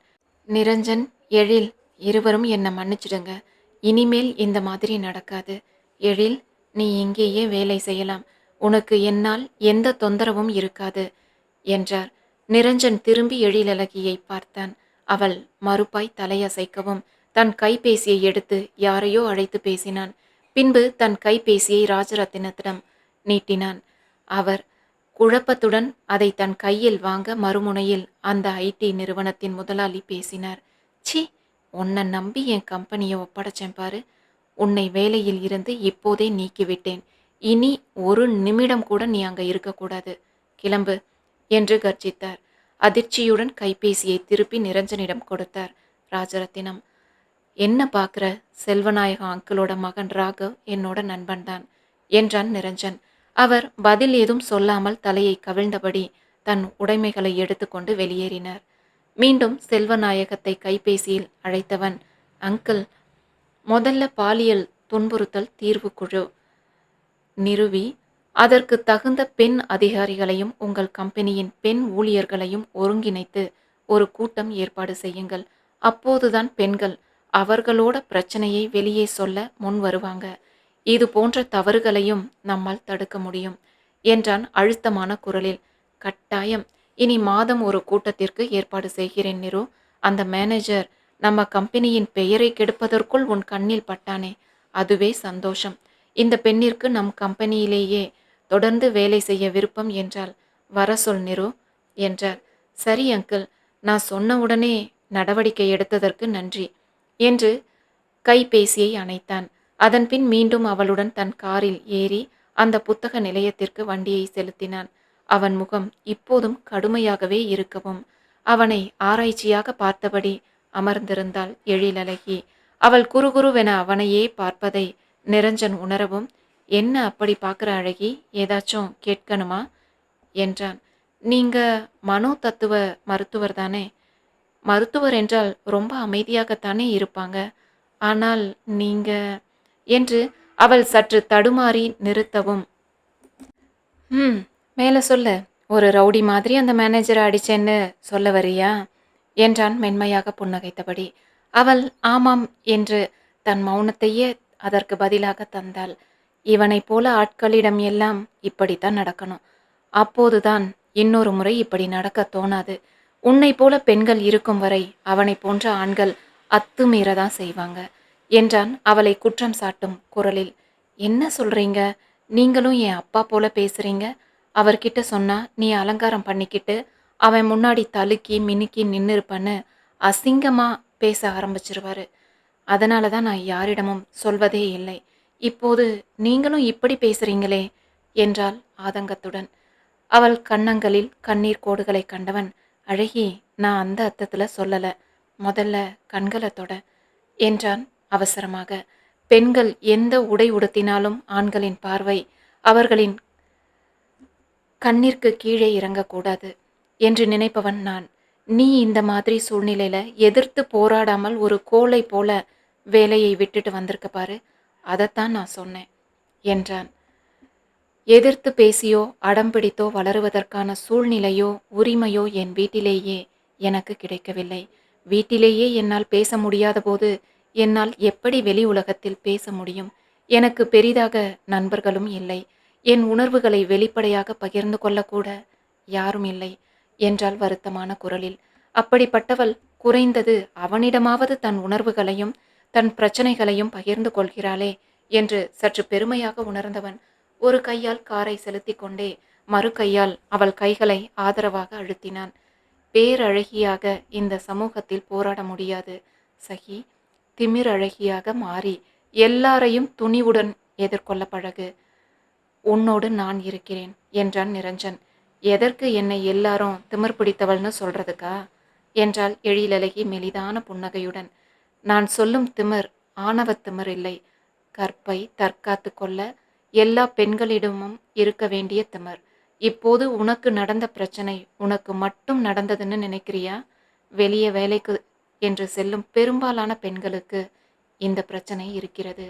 நிரஞ்சன், எழில், இருவரும் என்னை மன்னிச்சிடுங்க. இனிமேல் இந்த மாதிரி நடக்காது. எழில், நீ இங்கேயே வேலை செய்யலாம். உனக்கு என்னால் எந்த தொந்தரவும் இருக்காது என்றார். நிரஞ்சன் திரும்பி எழிலழகியை பார்த்தான். அவள் மறுப்பாய் தலையசைக்கவும் தன் கைபேசியை எடுத்து யாரையோ அழைத்து பேசினான். பின்பு தன் கைபேசியை ராஜரத்தினத்திடம் நீட்டினான். அவர் குழப்பத்துடன் அதை தன் கையில் வாங்க மறுமுனையில் அந்த ஐடி நிறுவனத்தின் முதலாளி பேசினார். சி, உன்னை நம்பி என் கம்பெனியை ஒப்படைச்சேன் பாரு. உன்னை வேலையில் இருந்து இப்போதே நீக்கிவிட்டேன். இனி ஒரு நிமிடம் கூட நீ அங்க இருக்கக்கூடாது. கிளம்பு என்று கர்ஜித்தார். அதிர்ச்சியுடன் கைபேசியை திருப்பி நிரஞ்சனிடம் கொடுத்தார் ராஜரத்தினம். என்ன பார்க்குற? செல்வநாயகம் அங்கிளோட மகன் ராகவ் என்னோட நண்பன்தான் என்றான் நிரஞ்சன். அவர் பதில் ஏதும் சொல்லாமல் தலையை கவிழ்ந்தபடி தன் உடைமைகளை எடுத்துக்கொண்டு வெளியேறினார். மீண்டும் செல்வநாயகத்தை கைபேசியில் அழைத்தவன், அங்கிள், முதல்ல பாலியல் துன்புறுத்தல் தீர்வு குழு நிறுவி அதற்கு தகுந்த பெண் அதிகாரிகளையும் உங்கள் கம்பெனியின் பெண் ஊழியர்களையும் ஒருங்கிணைத்து ஒரு கூட்டம் ஏற்பாடு செய்யுங்கள். அப்போதுதான் பெண்கள் அவர்களோட பிரச்சனையை வெளியே சொல்ல முன் வருவாங்க. இது போன்ற தவறுகளையும் நம்மால் தடுக்க முடியும் என்றான் அழுத்தமான குரலில். கட்டாயம், இனி மாதம் ஒரு கூட்டத்திற்கு ஏற்பாடு செய்கிறேன் நிரு. அந்த மேனேஜர் நம்ம கம்பெனியின் பெயரை கெடுப்பதற்குள் உன் கண்ணில் பட்டானே, அதுவே சந்தோஷம். இந்த பெண்ணிற்கு நம் கம்பெனியிலேயே தொடர்ந்து வேலை செய்ய விருப்பம் என்றால் வர சொல் நிரு என்றார். சரி அங்கிள், நான் சொன்ன உடனே நடவடிக்கை எடுத்ததற்கு நன்றி என்று கைபேசியை அணைத்தான். அதன்பின் மீண்டும் அவளுடன் தன் காரில் ஏறி அந்த புத்தக நிலையத்திற்கு வண்டியை செலுத்தினான். அவன் முகம் இப்போதும் கடுமையாகவே இருக்கவும் அவனை ஆராய்ச்சியாக பார்த்தபடி அமர்ந்திருந்தாள் எழிலழகி. அவள் குறுகுறுவென அவனையே பார்ப்பதை நிரஞ்சன் உணரவும், என்ன அப்படி பார்க்குற அழகி, ஏதாச்சும் கேட்கணுமா என்றான். நீங்க மனோ தத்துவ மருத்துவர் தானே? மருத்துவர் என்றால் ரொம்ப அமைதியாகத்தானே இருப்பாங்க. ஆனால் நீங்க என்று அவள் சற்று தடுமாறி நிறுத்தவும், ம் மேல சொல்லு. ஒரு ரவுடி மாதிரி அந்த மேனேஜரை அடிச்சேன்னு சொல்ல வரியா? என்றான் மென்மையாக புன்னகைத்தபடி. அவள் ஆமாம் என்று தன் மௌனத்தையே அதற்கு பதிலாக தந்தாள். இவனைப் போல ஆட்களிடம் எல்லாம் இப்படித்தான் நடக்கணும். அப்போதுதான் இன்னொரு முறை இப்படி நடக்கத் தோணாது. உன்னைப் போல பெண்கள் இருக்கும் வரை அவனைப் போன்ற ஆண்கள் அத்துமீறதான் செய்வாங்க என்றான் அவளை குற்றம் சாட்டும் குரலில். என்ன சொல்றீங்க? நீங்களும் என் அப்பா போல பேசுறீங்க. அவர்கிட்ட சொன்னா நீ அலங்காரம் பண்ணிக்கிட்டு அவன் முன்னாடி தலுக்கி மினுக்கி நின்னுருப்பன்னு அசிங்கமா பேச ஆரம்பிச்சிருவாரு. அதனால தான் நான் யாரிடமும் சொல்வதே இல்லை. இப்போது நீங்களும் இப்படி பேசுறீங்களே என்றாள் ஆதங்கத்துடன். அவள் கன்னங்களில் கண்ணீர் கோடுகளை கண்டவன், அழகி, நான் அந்த அர்த்தத்துல சொல்லல. முதல்ல கண்களை தொட என்றான் அவசரமாக. பெண்கள் எந்த உடை உடுத்தினாலும் ஆண்களின் பார்வை அவர்களின் கண்ணிற்கு கீழே இறங்கக்கூடாது என்று நினைப்பவன் நான். நீ இந்த மாதிரி சூழ்நிலையில எதிர்த்து போராடாமல் ஒரு கோழை போல வேலையை விட்டுட்டு வந்திருக்க பாரு, அதைத்தான் நான் சொன்னேன் என்றான். எதிர்த்து பேசியோ அடம்பிடித்தோ வளருவதற்கான சூழ்நிலையோ உரிமையோ என் வீட்டிலேயே எனக்கு கிடைக்கவில்லை. வீட்டிலேயே என்னால் பேச முடியாத போது என்னால் எப்படி வெளி உலகத்தில் பேச முடியும்? எனக்கு பெரிதாக நண்பர்களும் இல்லை. என் உணர்வுகளை வெளிப்படையாக பகிர்ந்து கொள்ளக்கூட யாரும் இல்லை என்றாள் வருத்தமான குரலில். அப்படிப்பட்டவள் குறைந்தது அவனிடமாவது தன் உணர்வுகளையும் தன் பிரச்சனைகளையும் பகிர்ந்து கொள்கிறாளே என்று சற்று பெருமையாக உணர்ந்தவன் ஒரு கையால் காரை செலுத்திக் கொண்டே மறு கையால் அவள் கைகளை ஆதரவாக அழுத்தினான். பேரழகியாக இந்த சமூகத்தில் போராட முடியாது சகி. திமிர் அழகியாக மாறி எல்லாரையும் துணிவுடன் எதிர்கொள்ள பழகு. உன்னோடு நான் இருக்கிறேன் என்றான் நிரஞ்சன். எதற்கு என்னை எல்லாரும் திமிர் பிடித்தவள்னு சொல்றதுக்கா என்றாள் எழிலழகி மெலிதான புன்னகையுடன். நான் சொல்லும் திமிர் ஆணவத் திமிர் இல்லை. கற்பை தற்காத்து கொள்ள எல்லா பெண்களிடமும் இருக்க வேண்டிய திமிர். இப்போது உனக்கு நடந்த பிரச்சனை உனக்கு மட்டும் நடந்ததுன்னு நினைக்கிறியா? வெளியே வேலைக்கு என்று செல்லும் பெரும்பாலான பெண்களுக்கு இந்த பிரச்சனை இருக்கிறது.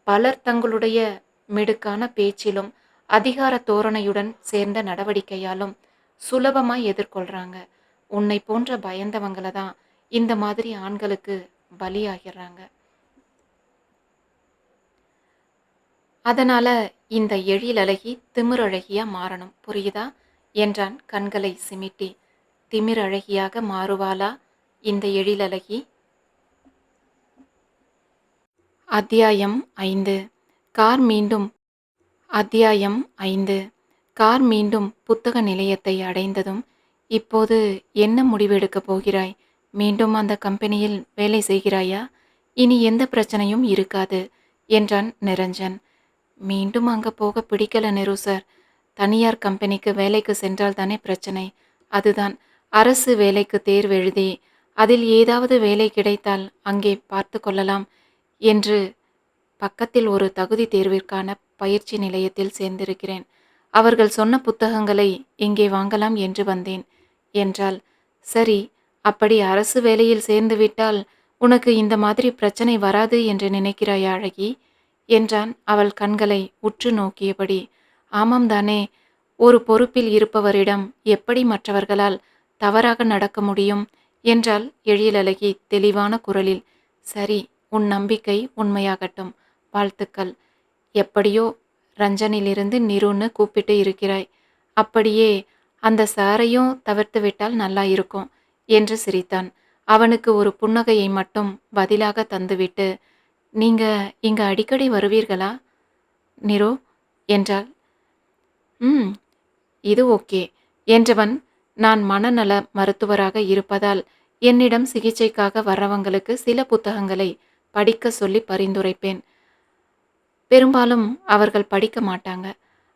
பலர் தங்களுடைய மிடுக்கான பேச்சிலும் அதிகார தோரணையுடன் சேர்ந்த நடவடிக்கையாலும் சுலபமாய் எதிர்கொள்றாங்க. உன்னை போன்ற பயந்தவங்கள தான் இந்த மாதிரி ஆண்களுக்கு பலியாகிறாங்க. அதனால இந்த எழிலழகி திமிரழகியா மாறணும், புரியுதா என்றான் கண்களை சிமிட்டி. திமிரழகியாக மாறுவாளா இந்த எழிலழகி? அத்தியாயம் 5. கார் மீண்டும் அத்தியாயம் 5. கார் மீண்டும் புத்தக நிலையத்தை அடைந்ததும், இப்போது என்ன முடிவெடுக்கப் போகிறாய்? மீண்டும் அந்த கம்பெனியில் வேலை செய்கிறாயா? இனி எந்த பிரச்சனையும் இருக்காது என்றான் நிரஞ்சன். மீண்டும் அங்க போக பிடிக்கல நிரு சார். தனியார் கம்பெனிக்கு வேலைக்கு சென்றால் தானே பிரச்சனை. அதுதான், அரசு வேலைக்கு தேர்வு எழுதி அதில் ஏதாவது வேலை கிடைத்தால் அங்கே பார்த்து கொள்ளலாம் என்று பக்கத்தில் ஒரு தகுதி தேர்விற்கான பயிற்சி நிலையத்தில் சேர்ந்திருக்கிறேன். அவர்கள் சொன்ன புத்தகங்களை இங்கே வாங்கலாம் என்று வந்தேன் என்றாள். சரி, அப்படி அரசு வேலையில் சேர்ந்து விட்டால் உனக்கு இந்த மாதிரி பிரச்சனை வராது என்று நினைக்கிறாயா அழகி என்றான் அவள் கண்களை உற்று நோக்கியபடி. ஆமாம் தானே, ஒரு பொறுப்பில் இருப்பவரிடம் எப்படி மற்றவர்களால் தவறாக நடக்க முடியும் என்றாள் எழிலழகி தெளிவான குரலில். சரி, உன் நம்பிக்கை உண்மையாகட்டும், வாழ்த்துக்கள். எப்படியோ ரஞ்சனிலிருந்து நிருன்னு கூப்பிட்டு இருக்கிறாய். அப்படியே அந்த சாரையும் தவிர்த்து விட்டால் நல்லா இருக்கும் என்று சிரித்தான். அவனுக்கு ஒரு புன்னகையை மட்டும் பதிலாக தந்துவிட்டு, நீங்க இங்க அடிக்கடி வருவீர்களா நிரு என்றாள். ம் இது ஓகே என்றவன், நான் மனநல மருத்துவராக இருப்பதால் என்னிடம் சிகிச்சைக்காக வர்றவங்களுக்கு சில புத்தகங்களை படிக்க சொல்லி பரிந்துரைப்பேன். பெரும்பாலும் அவர்கள் படிக்க மாட்டாங்க.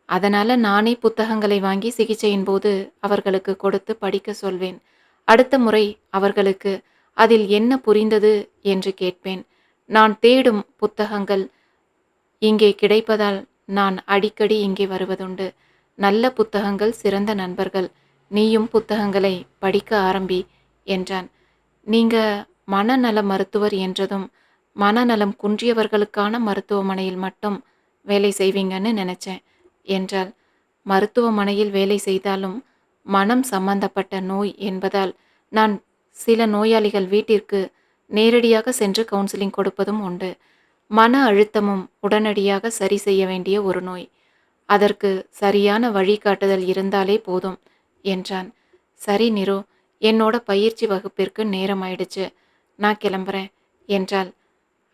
அதனால நானே புத்தகங்களை வாங்கி சிகிச்சையின் போது அவர்களுக்கு கொடுத்து படிக்க சொல்வேன். அடுத்த முறை அவர்களுக்கு அதில் என்ன புரிந்தது என்று கேட்பேன். நான் தேடும் புத்தகங்கள் இங்கே கிடைப்பதால் நான் அடிக்கடி இங்கே வருவதுண்டு. நல்ல புத்தகங்கள் சிறந்த நண்பர்கள். நீயும் புத்தகங்களை படிக்க ஆரம்பி என்றான். நீங்க மனநல மருத்துவர் என்றதும் மனநலம் குன்றியவர்களுக்கான மருத்துவமனையில் மட்டும் வேலை செய்வீங்கன்னு நினைச்சேன் என்றாள். மருத்துவமனையில் வேலை செய்தாலும் மனம் சம்பந்தப்பட்ட நோய் என்பதால் நான் சில நோயாளிகள் வீட்டிற்கு நேரடியாக சென்று கவுன்சிலிங் கொடுப்பதும் உண்டு. மன அழுத்தமும் உடனடியாக சரி செய்ய வேண்டிய ஒரு நோய். அதற்கு சரியான வழிகாட்டுதல் இருந்தாலே போதும் என்றான். சரி நிரு, என்னோட பயிற்சி வகுப்பிற்கு நேரம் ஆயிடுச்சு, நான் கிளம்புறேன் என்றாள்.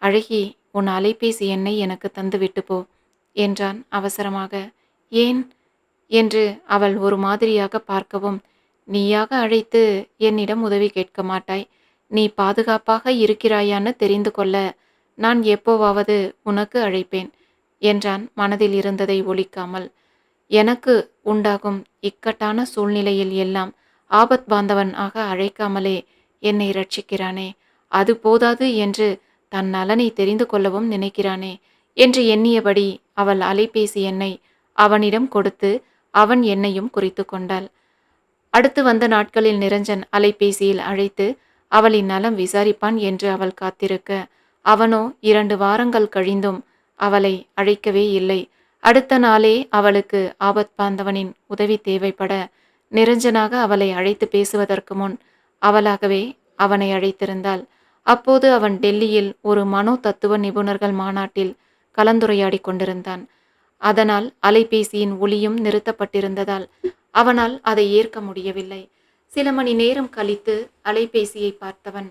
அழகி, உன் அலைபேசி எண்ணை எனக்கு தந்து விட்டு போ என்றான் அவசரமாக. ஏன் என்று அவள் ஒரு மாதிரியாக பார்க்கவும், நீயாக அழைத்து என்னிடம் உதவி கேட்க மாட்டாய். நீ பாதுகாப்பாக இருக்கிறாயான்னு தெரிந்து கொள்ள நான் எப்போவாவது உனக்கு அழைப்பேன் என்றான் மனதில் இருந்ததை ஒலிக்காமல். எனக்கு உண்டாகும் இக்கட்டான சூழ்நிலையில் எல்லாம் ஆபத் பாந்தவன் ஆக அழைக்காமலே என்னை ரட்சிக்கிறானே, அது போதாது என்று தன் நலனை தெரிந்து கொள்ளவும் நினைக்கிறானே என்று எண்ணியபடி அவள் அலைபேசி எண்ணை அவனிடம் கொடுத்து அவன் என்னையும் குறித்து கொண்டாள். அடுத்து வந்த நாட்களில் நிரஞ்சன் அலைபேசியில் அழைத்து அவளின் நலம் விசாரிப்பான் என்று அவள் காத்திருக்க, அவனோ 2 வாரங்கள் கழிந்தும் அவளை அழைக்கவே இல்லை. அடுத்த நாளே அவளுக்கு ஆபத் பாந்தவனின் உதவி தேவைப்பட, நிரஞ்சனாக அவளை அழைத்து பேசுவதற்கு முன் அவளாகவே அவனை அழைத்திருந்தாள். அப்போது அவன் டெல்லியில் ஒரு மனோ தத்துவ நிபுணர்கள் மாநாட்டில் கலந்துரையாடி கொண்டிருந்தான். அதனால் அலைபேசியின் ஒலியும் நிறுத்தப்பட்டிருந்ததால் அவனால் அதை ஏற்க முடியவில்லை. சில மணி நேரம் கழித்து அலைபேசியை பார்த்தவன்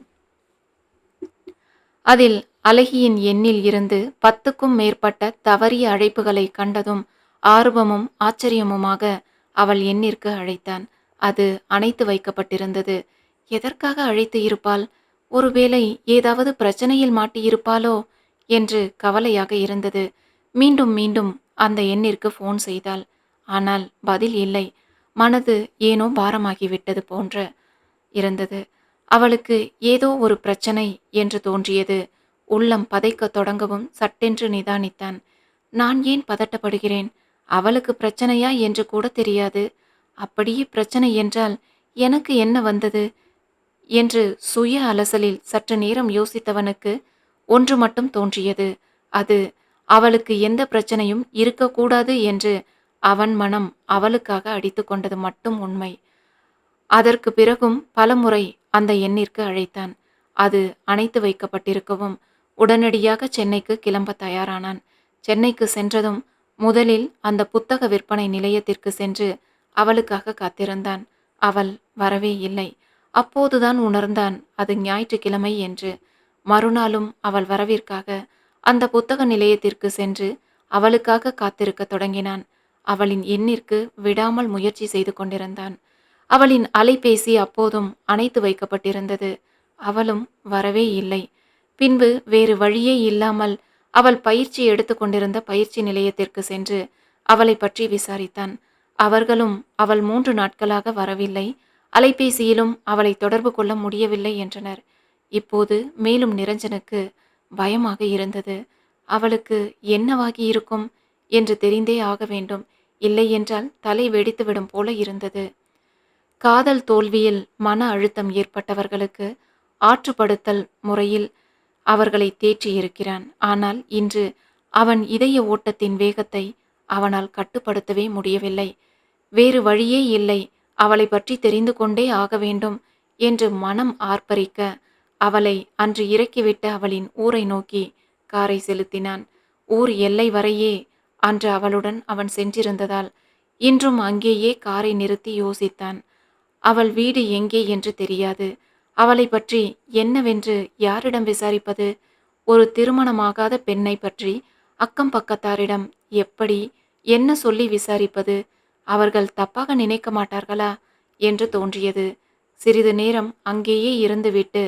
அதில் அழகியின் எண்ணில் இருந்து 10க்கும் மேற்பட்ட தவறிய அழைப்புகளை கண்டதும் ஆர்வமும் ஆச்சரியமுமாக அவள் எண்ணிற்கு அழைத்தான். அது அணைத்து வைக்கப்பட்டிருந்தது. எதற்காக அழைத்து இருப்பாள்? ஒருவேளை ஏதாவது பிரச்சனையில் மாட்டியிருப்பாளோ என்று கவலையாக இருந்தது. மீண்டும் மீண்டும் அந்த எண்ணிற்கு போன் செய்தாள். ஆனால் பதில் இல்லை. மனது ஏனோ பாரமாகிவிட்டது போன்ற இருந்தது. அவளுக்கு ஏதோ ஒரு பிரச்சனை என்று தோன்றியது. உள்ளம் பதைக்க தொடங்கவும் சட்டென்று நிதானித்தான். நான் ஏன் பதட்டப்படுகிறேன்? அவளுக்கு பிரச்சனையா என்று கூட தெரியாது. அப்படியே பிரச்சனை என்றால் எனக்கு என்ன வந்தது என்று சுய அலசலில் சற்று நேரம் யோசித்தவனுக்கு ஒன்று மட்டும் தோன்றியது. அது அவளுக்கு எந்த பிரச்சனையும் இருக்கக்கூடாது என்று அவன் மனம் அவளுக்காக அடித்து கொண்டது மட்டும் உண்மை. அதற்கு பிறகும் பலமுறை அந்த எண்ணிற்கு அழைத்தான். அது அணைத்து வைக்கப்பட்டிருக்கவும் உடனடியாக சென்னைக்கு கிளம்ப தயாரானான். சென்னைக்கு சென்றதும் முதலில் அந்த புத்தக விற்பனை நிலையத்திற்கு சென்று அவளுக்காக காத்திருந்தான். அவள் வரவே இல்லை. அப்போதுதான் உணர்ந்தான் அது ஞாயிற்றுக்கிழமை என்று. மறுநாளும் அவள் வரவிற்காக அந்த புத்தக நிலையத்திற்கு சென்று அவளுக்காக காத்திருக்க தொடங்கினான். அவளின் எண்ணிற்கு விடாமல் முயற்சி செய்து கொண்டிருந்தான். அவளின் அலைபேசி அப்போதும் அணைத்து வைக்கப்பட்டிருந்தது. அவளும் வரவே இல்லை. பின்பு வேறு வழியே இல்லாமல் அவள் பயிற்சி எடுத்து கொண்டிருந்த பயிற்சி நிலையத்திற்கு சென்று அவளை பற்றி விசாரித்தான். அவர்களும் அவள் 3 நாட்களாக வரவில்லை, அலைபேசியிலும் அவளை தொடர்பு கொள்ள முடியவில்லை என்றனர். இப்போது மேலும் நிரஞ்சனுக்கு பயமாக இருந்தது. அவளுக்கு என்னவாகி இருக்கும் என்று தெரிந்தே ஆக வேண்டும். இல்லை என்றால் தலை வெடித்துவிடும் போல இருந்தது. காதல் தோல்வியில் மன அழுத்தம் ஏற்பட்டவர்களுக்கு ஆற்றுப்படுத்தல் முறையில் அவர்களை தேற்றியிருக்கிறான். ஆனால் இன்று அவன் இதய ஓட்டத்தின் வேகத்தை அவனால் கட்டுப்படுத்தவே முடியவில்லை. வேறு வழியே இல்லை, அவளை பற்றி தெரிந்து கொண்டே ஆக வேண்டும் என்று மனம் ஆர்ப்பரிக்க அவளை அன்று இறக்கிவிட்ட அவளின் ஊரை நோக்கி காரை செலுத்தினான். ஊர் எல்லை வரையே அன்று அவளுடன் அவன் சென்றிருந்ததால் இன்றும் அங்கேயே காரை நிறுத்தி யோசித்தான். அவள் வீடு எங்கே என்று தெரியாது. அவளை பற்றி என்னவென்று யாரிடம் விசாரிப்பது? ஒரு திருமணமாகாத பெண்ணை பற்றி அக்கம் பக்கத்தாரிடம் எப்படி என்ன சொல்லி விசாரிப்பது? அவர்கள் தப்பாக நினைக்க மாட்டார்களா என்று தோன்றியது. சிறிது நேரம் அங்கேயே இருந்துவிட்டு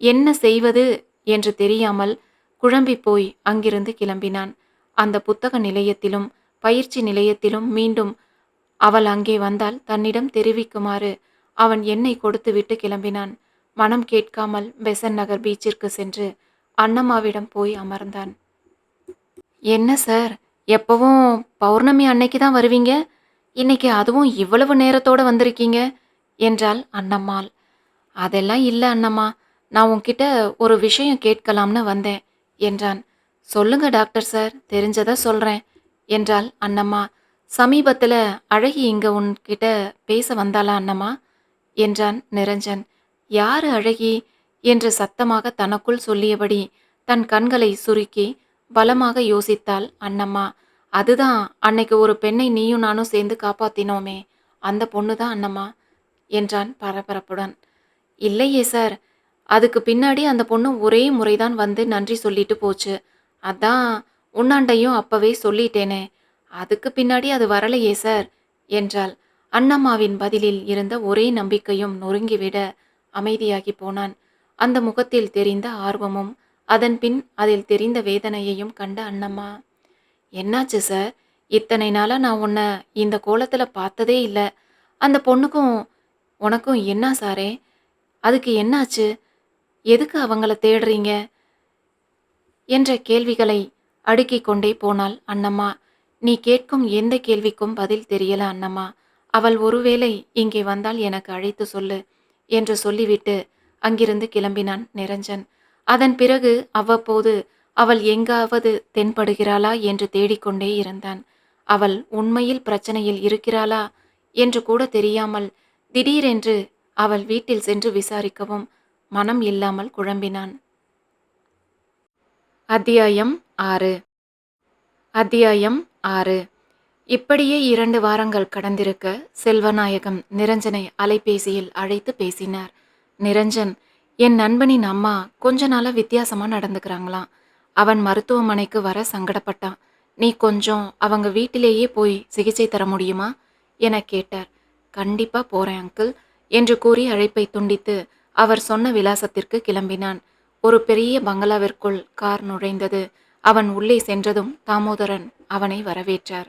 என்ன செய்வது என்று தெரியாமல் குழம்பி போய் அங்கிருந்து கிளம்பினான். அந்த புத்தக நிலையத்திலும் பயிற்சி நிலையத்திலும் மீண்டும் அவள் அங்கே வந்தால் தன்னிடம் தெரிவிக்குமாறு அவன் எண்ணை கொடுத்துவிட்டு கிளம்பினான். மனம் கேட்காமல் பெசன் நகர் பீச்சிற்கு சென்று அண்ணம்மாவிடம் போய் அமர்ந்தான். என்ன சார், எப்பவும் பௌர்ணமி அன்னைக்கு தான் வருவீங்க, இன்னைக்கு அதுவும் இவ்வளவு நேரத்தோட வந்திருக்கீங்க என்றாள் அண்ணம்மாள். அதெல்லாம் இல்லை அண்ணம்மா, நான் உன்கிட்ட ஒரு விஷயம் கேட்கலாம்னு வந்தேன் என்றான். சொல்லுங்க டாக்டர் சார், தெரிஞ்சத சொல்றேன் என்றாள் அண்ணம்மா. சமீபத்துல அழகி இங்க உன்கிட்ட பேச வந்தாளா அண்ணம்மா என்றான் நிரஞ்சன். யாரு அழகி என்று சத்தமாக தனக்குள் சொல்லியபடி தன் கண்களை சுருக்கி பலமாக யோசித்தாள் அண்ணம்மா. அதுதான் அன்னைக்கு ஒரு பெண்ணை நீயும் நானும் சேர்ந்து காப்பாத்தினோமே, அந்த பொண்ணுதான் அண்ணம்மா என்றான் பரபரப்புடன். இல்லையே சார், அதுக்கு பின்னாடி அந்த பொண்ணு ஒரே முறைதான் வந்து நன்றி சொல்லிட்டு போச்சு. அதான் உன்னாண்டையும் அப்பவே சொல்லிட்டேனே, அதுக்கு பின்னாடி அது வரலையே சார் என்றாள். அண்ணம்மாவின் பதிலில் இருந்த ஒரே நம்பிக்கையும் நொறுங்கிவிட அமைதியாகி போனான். அந்த முகத்தில் தெரிந்த ஆர்வமும் அதன் பின் அதில் தெரிந்த வேதனையையும் கண்ட அண்ணம்மா, என்னாச்சு சார், இத்தனை நாளா நான் உன்னை இந்த கோலத்துல பார்த்ததே இல்லை. அந்த பொண்ணுக்கும் உனக்கும் என்ன சாரே, அதுக்கு என்னாச்சு, எதுக்கு அவங்கள தேடுறீங்க என்ற கேள்விகளை அடுக்கிக் கொண்டே போனாள் அண்ணம்மா. நீ கேட்கும் எந்த கேள்விக்கும் பதில் தெரியல அண்ணம்மா. அவள் ஒருவேளை இங்கே வந்தால் எனக்கு அழைத்து சொல்லு என்று சொல்லிவிட்டு அங்கிருந்து கிளம்பினான் நிரஞ்சன். அதன் பிறகு அவ்வப்போது அவள் எங்காவது தென்படுகிறாளா என்று தேடிக்கொண்டே இருந்தான். அவள் உண்மையில் பிரச்சனையில் இருக்கிறாளா என்று கூட தெரியாமல் திடீரென்று அவள் வீட்டில் சென்று விசாரிக்கவும் மனம் இல்லாமல் குழம்பினான். அத்தியாயம் 6. அத்தியாயம் 6. இப்படியே 2 வாரங்கள் கடந்திருக்க செல்வநாயகம் நிரஞ்சனை அலைபேசியில் அழைத்து பேசினார். நிரஞ்சன், என் நண்பனின் அம்மா கொஞ்ச நாளா வித்தியாசமா நடந்துக்கிறாங்களாம். அவன் மருத்துவமனைக்கு வர சங்கடப்பட்டான். நீ கொஞ்சம் அவங்க வீட்டிலேயே போய் சிகிச்சை தர முடியுமா என கேட்டார். கண்டிப்பா போறேன் அங்கிள் என்று கூறி அழைப்பை துண்டித்து அவர் சொன்ன விலாசத்திற்கு கிளம்பினான். ஒரு பெரிய பங்களாவிற்குள் கார் நுழைந்தது. அவன் உள்ளே சென்றதும் தாமோதரன் அவனை வரவேற்றார்.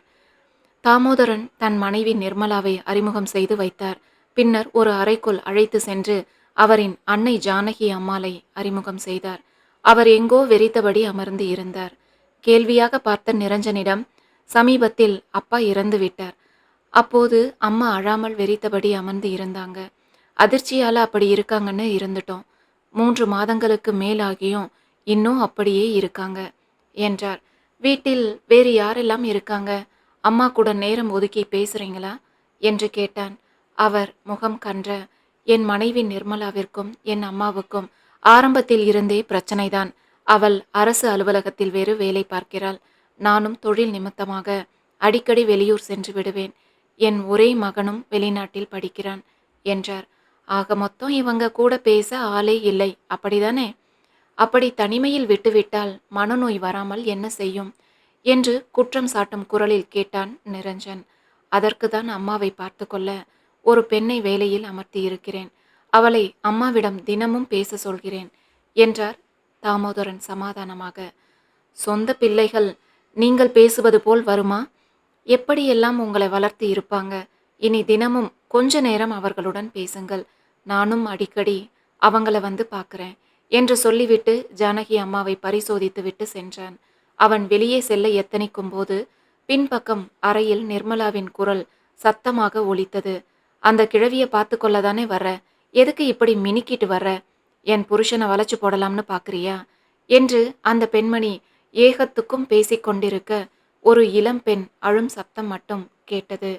தாமோதரன் தன் மனைவி நிர்மலாவை அறிமுகம் செய்து வைத்தார். பின்னர் ஒரு அறைக்குள் அழைத்து சென்று அவரின் அன்னை ஜானகி அம்மாளை அறிமுகம் செய்தார். அவர் எங்கோ வெறித்தபடி அமர்ந்து இருந்தார். கேள்வியாக பார்த்த நிரஞ்சனிடம், சமீபத்தில் அப்பா இறந்து விட்டார். அப்போது அம்மா அழாமல் வெறித்தபடி அமர்ந்து இருந்தாங்க. அதிர்ச்சியால அப்படி இருக்காங்கன்னு இருந்துட்டோம். 3 மாதங்களுக்கு மேலாகியும் இன்னும் அப்படியே இருக்காங்க என்றார். வீட்டில் வேறு யாரெல்லாம் இருக்காங்க, அம்மா கூட நேரம் ஒதுக்கி பேசுறீங்களா என்று கேட்டான். அவர் முகம் கன்ற, என் மனைவி நிர்மலாவிற்கும் என் அம்மாவுக்கும் ஆரம்பத்தில் இருந்தே பிரச்சனைதான். அவள் அரசு அலுவலகத்தில் வேறு வேலை பார்க்கிறாள். நானும் தொழில் நிமித்தமாக அடிக்கடி வெளியூர் சென்று விடுவேன். என் ஒரே மகனும் வெளிநாட்டில் படிக்கிறான் என்றார். ஆக மொத்தம் இவங்க கூட பேச ஆளே இல்லை, அப்படிதானே? அப்படி தனிமையில் விட்டுவிட்டால் மனநோய் வராமல் என்ன செய்யும் என்று குற்றம் சாட்டும் குரலில் கேட்டான் நிரஞ்சன். அதற்குதான் அம்மாவை பார்த்து கொள்ள ஒரு பெண்ணை வேலையில் அமர்த்தி இருக்கிறேன். அவளை அம்மாவிடம் தினமும் பேச சொல்கிறேன் என்றார் தாமோதரன் சமாதானமாக. சொந்த பிள்ளைகள் நீங்கள் பேசுவது போல் வருமா? எப்படியெல்லாம் உங்களை வளர்த்து இருப்பாங்க. இனி தினமும் கொஞ்ச நேரம் அவர்களுடன் பேசுங்கள். நானும் அடிக்கடி அவங்கள வந்து பார்க்குறேன் என்று சொல்லிவிட்டு ஜானகி அம்மாவை பரிசோதித்து விட்டு சென்றான். அவன் வெளியே செல்ல எத்தனிக்கும் போது பின்பக்கம் அறையில் நிர்மலாவின் குரல் சத்தமாக ஒலித்தது. அந்த கிழவிய பார்த்து கொள்ளதானே வர்ற, எதுக்கு இப்படி மினுக்கிட்டு வர்ற? என் புருஷனை வளைச்சு போடலாம்னு பார்க்குறியா என்று அந்த பெண்மணி ஏகத்துக்கும் பேசிக்கொண்டிருக்க ஒரு இளம்பெண் அழும் சத்தம் மட்டும் கேட்டது.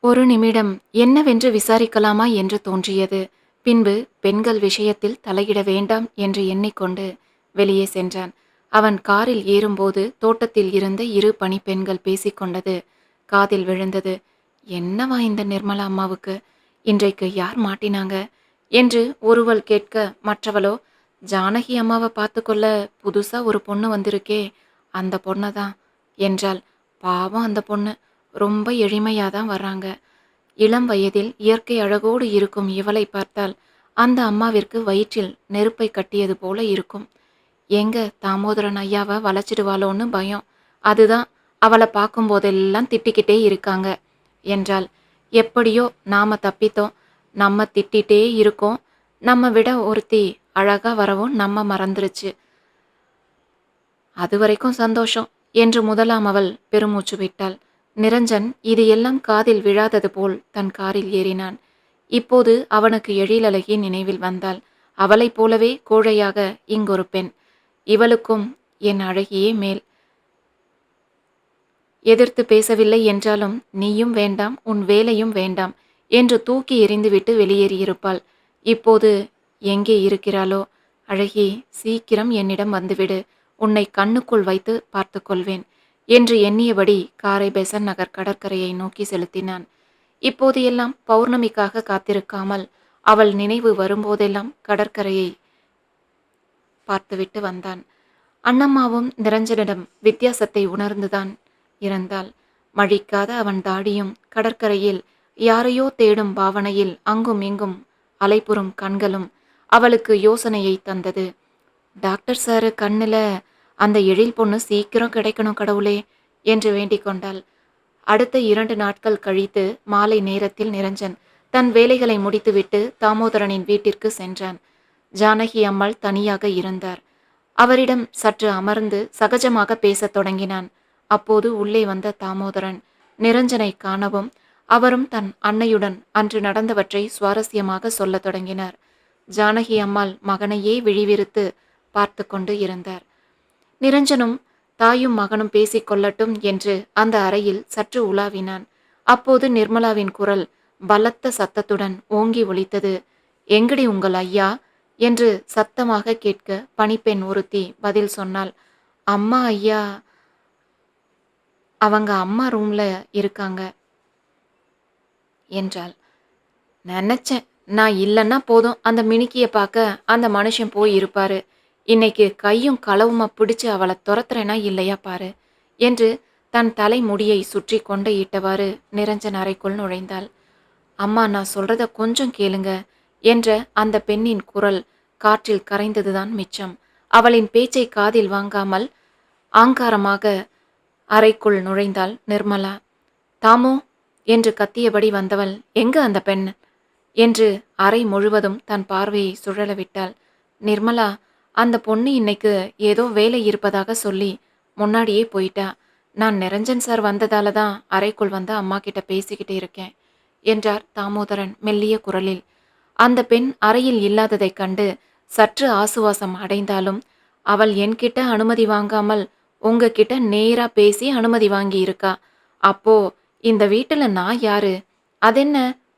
ஒரு நிமிடம் என்னவென்று விசாரிக்கலாமா என்று தோன்றியது. பின்பு பெண்கள் விஷயத்தில் தலையிட வேண்டாம் என்று எண்ணிக்கொண்டு வெளியே சென்றான். அவன் காரில் ஏறும்போது தோட்டத்தில் இருந்த 2 பணிப்பெண்கள் பேசிக்கொண்டது காதில் விழுந்தது. என்னவா இந்த நிர்மலா அம்மாவுக்கு, இன்றைக்கு யார் மாட்டினாங்க என்று ஒருவள் கேட்க மற்றவளோ, ஜானகி அம்மாவை பார்த்து கொள்ள புதுசா ஒரு பொண்ணு வந்திருக்கே, அந்த பொண்ணை தான் என்றாள். பாவம் அந்த பொண்ணு, ரொம்ப எளிமையாதான் வர்றாங்க. இளம் வயதில் இயற்கை அழகோடு இருக்கும் இவளை பார்த்தால் அந்த அம்மாவிற்கு வயிற்றில் நெருப்பை கட்டியது போல இருக்கும். எங்க தாமோதரன் ஐயாவை வளைச்சிடுவாளோன்னு பயம். அதுதான் அவளை பார்க்கும்போதெல்லாம் திட்டிக்கிட்டே இருக்காங்க என்றாள். எப்படியோ நாம தப்பித்தோம். நம்ம திட்டிகிட்டே இருக்கோம். நம்ம விட ஒருத்தி அழகா வரவும் நம்ம மறந்துருச்சு. அது வரைக்கும் சந்தோஷம் என்று முதலாம் அவள் பெருமூச்சு விட்டாள். நிரஞ்சன் இது எல்லாம் காதில் விழாதது போல் தன் காரில் ஏறினான். இப்போது அவனுக்கு எழிலழகி நினைவில் வந்தாள். அவளைப் போலவே கோழையாக இங்கொரு பெண். இவளுக்கும் என் அழகியே மேல். எதிர்த்து பேசவில்லை என்றாலும் நீயும் வேண்டாம், உன் வேலையும் வேண்டாம் என்று தூக்கி எறிந்துவிட்டு வெளியேறியிருப்பாள். இப்போது எங்கே இருக்கிறாளோ? அழகி, சீக்கிரம் என்னிடம் வந்துவிடு. உன்னை கண்ணுக்குள் வைத்து பார்த்து கொள்வேன் என்று எண்ணியபடி காரை பெசன் நகர் கடற்கரையை நோக்கி செலுத்தினான். இப்போது எல்லாம் பௌர்ணமிக்காக காத்திருக்காமல் அவள் நினைவு வரும்போதெல்லாம் கடற்கரையை பார்த்துவிட்டு வந்தான். அண்ணம்மாவும் நிரஞ்சனிடம் வித்தியாசத்தை உணர்ந்துதான் இருந்தாள். மழிக்காத அவன் தாடியும் கடற்கரையில் யாரையோ தேடும் பாவனையில் அங்கும் இங்கும் அலைப்புறும் கண்களும் அவளுக்கு யோசனையை தந்தது. டாக்டர் சாரு கண்ணுல அந்த எழில் பொண்ணு சீக்கிரம் கிடைக்கணும் கடவுளே என்று வேண்டிக் கொண்டாள். அடுத்த 2 நாட்கள் கழித்து மாலை நேரத்தில் நிரஞ்சன் தன் வேலைகளை முடித்துவிட்டு தாமோதரனின் வீட்டிற்கு சென்றான். ஜானகி அம்மாள் தனியாக இருந்தார். அவரிடம் சற்று அமர்ந்து சகஜமாக பேசத் தொடங்கினான். அப்போது உள்ளே வந்த தாமோதரன் நிரஞ்சனை காணவும் அவரும் தன் அன்னையுடன் அன்று நடந்தவற்றை சுவாரஸ்யமாக சொல்லத் தொடங்கினார். ஜானகி அம்மாள் மகனையே விழிவிரித்து பார்த்து கொண்டு இருந்தார். நிரஞ்சனும் தாயும் மகனும் பேசிக்கொள்ளட்டும் என்று அந்த அறையில் சற்று உலாவினான். அப்போது நிர்மலாவின் குரல் பலத்த சத்தத்துடன் ஓங்கி ஒலித்தது. எங்கடி உங்கள் ஐயா என்று சத்தமாக கேட்க பணிப்பெண் ஒருத்தி பதில் சொன்னாள். அம்மா ஐயா, அவங்க அம்மா ரூம்ல இருக்காங்க என்றாள். நினைச்சேன், நான் இல்லைன்னா போதும் அந்த மினுக்கிய பார்க்க அந்த மனுஷன் போய் இருப்பாரு. இன்னைக்கு கையும் களவுமா பிடிச்சு அவளை துரத்துறேனா இல்லையா பாரு என்று தன் தலை முடியை சுற்றி கொண்டையிட்டவாறு நிரஞ்சன் அறைக்குள் நுழைந்தாள். அம்மா, நான் சொல்றத கொஞ்சம் கேளுங்க என்ற அந்த பெண்ணின் குரல் காற்றில் கரைந்ததுதான் மிச்சம். அவளின் பேச்சை காதில் வாங்காமல் ஆங்காரமாக அறைக்குள் நுழைந்தாள் நிர்மலா. தாமோ என்று கத்தியபடி வந்தவள், எங்க அந்த பெண் என்று அறை முழுவதும் தன் பார்வையை சுழல விட்டாள். நிர்மலா, அந்த பொண்ணு இன்னைக்கு ஏதோ வேலை இருப்பதாக சொல்லி முன்னாடியே போயிட்டா. நான் நிரஞ்சன் சார் வந்ததால தான் அறைக்குள் வந்து அம்மா கிட்ட பேசிக்கிட்டு இருக்கேன் என்றார் தாமோதரன் மெல்லிய குரலில். அந்த பெண் அறையில் இல்லாததைக் கண்டு சற்று ஆசுவாசம் அடைந்தாலும் அவள் என்கிட்ட அனுமதி வாங்காமல் உங்ககிட்ட நேரா பேசி அனுமதி வாங்கி இருக்கா. அப்போ இந்த வீட்டுல நான் யாரு? அதென்ன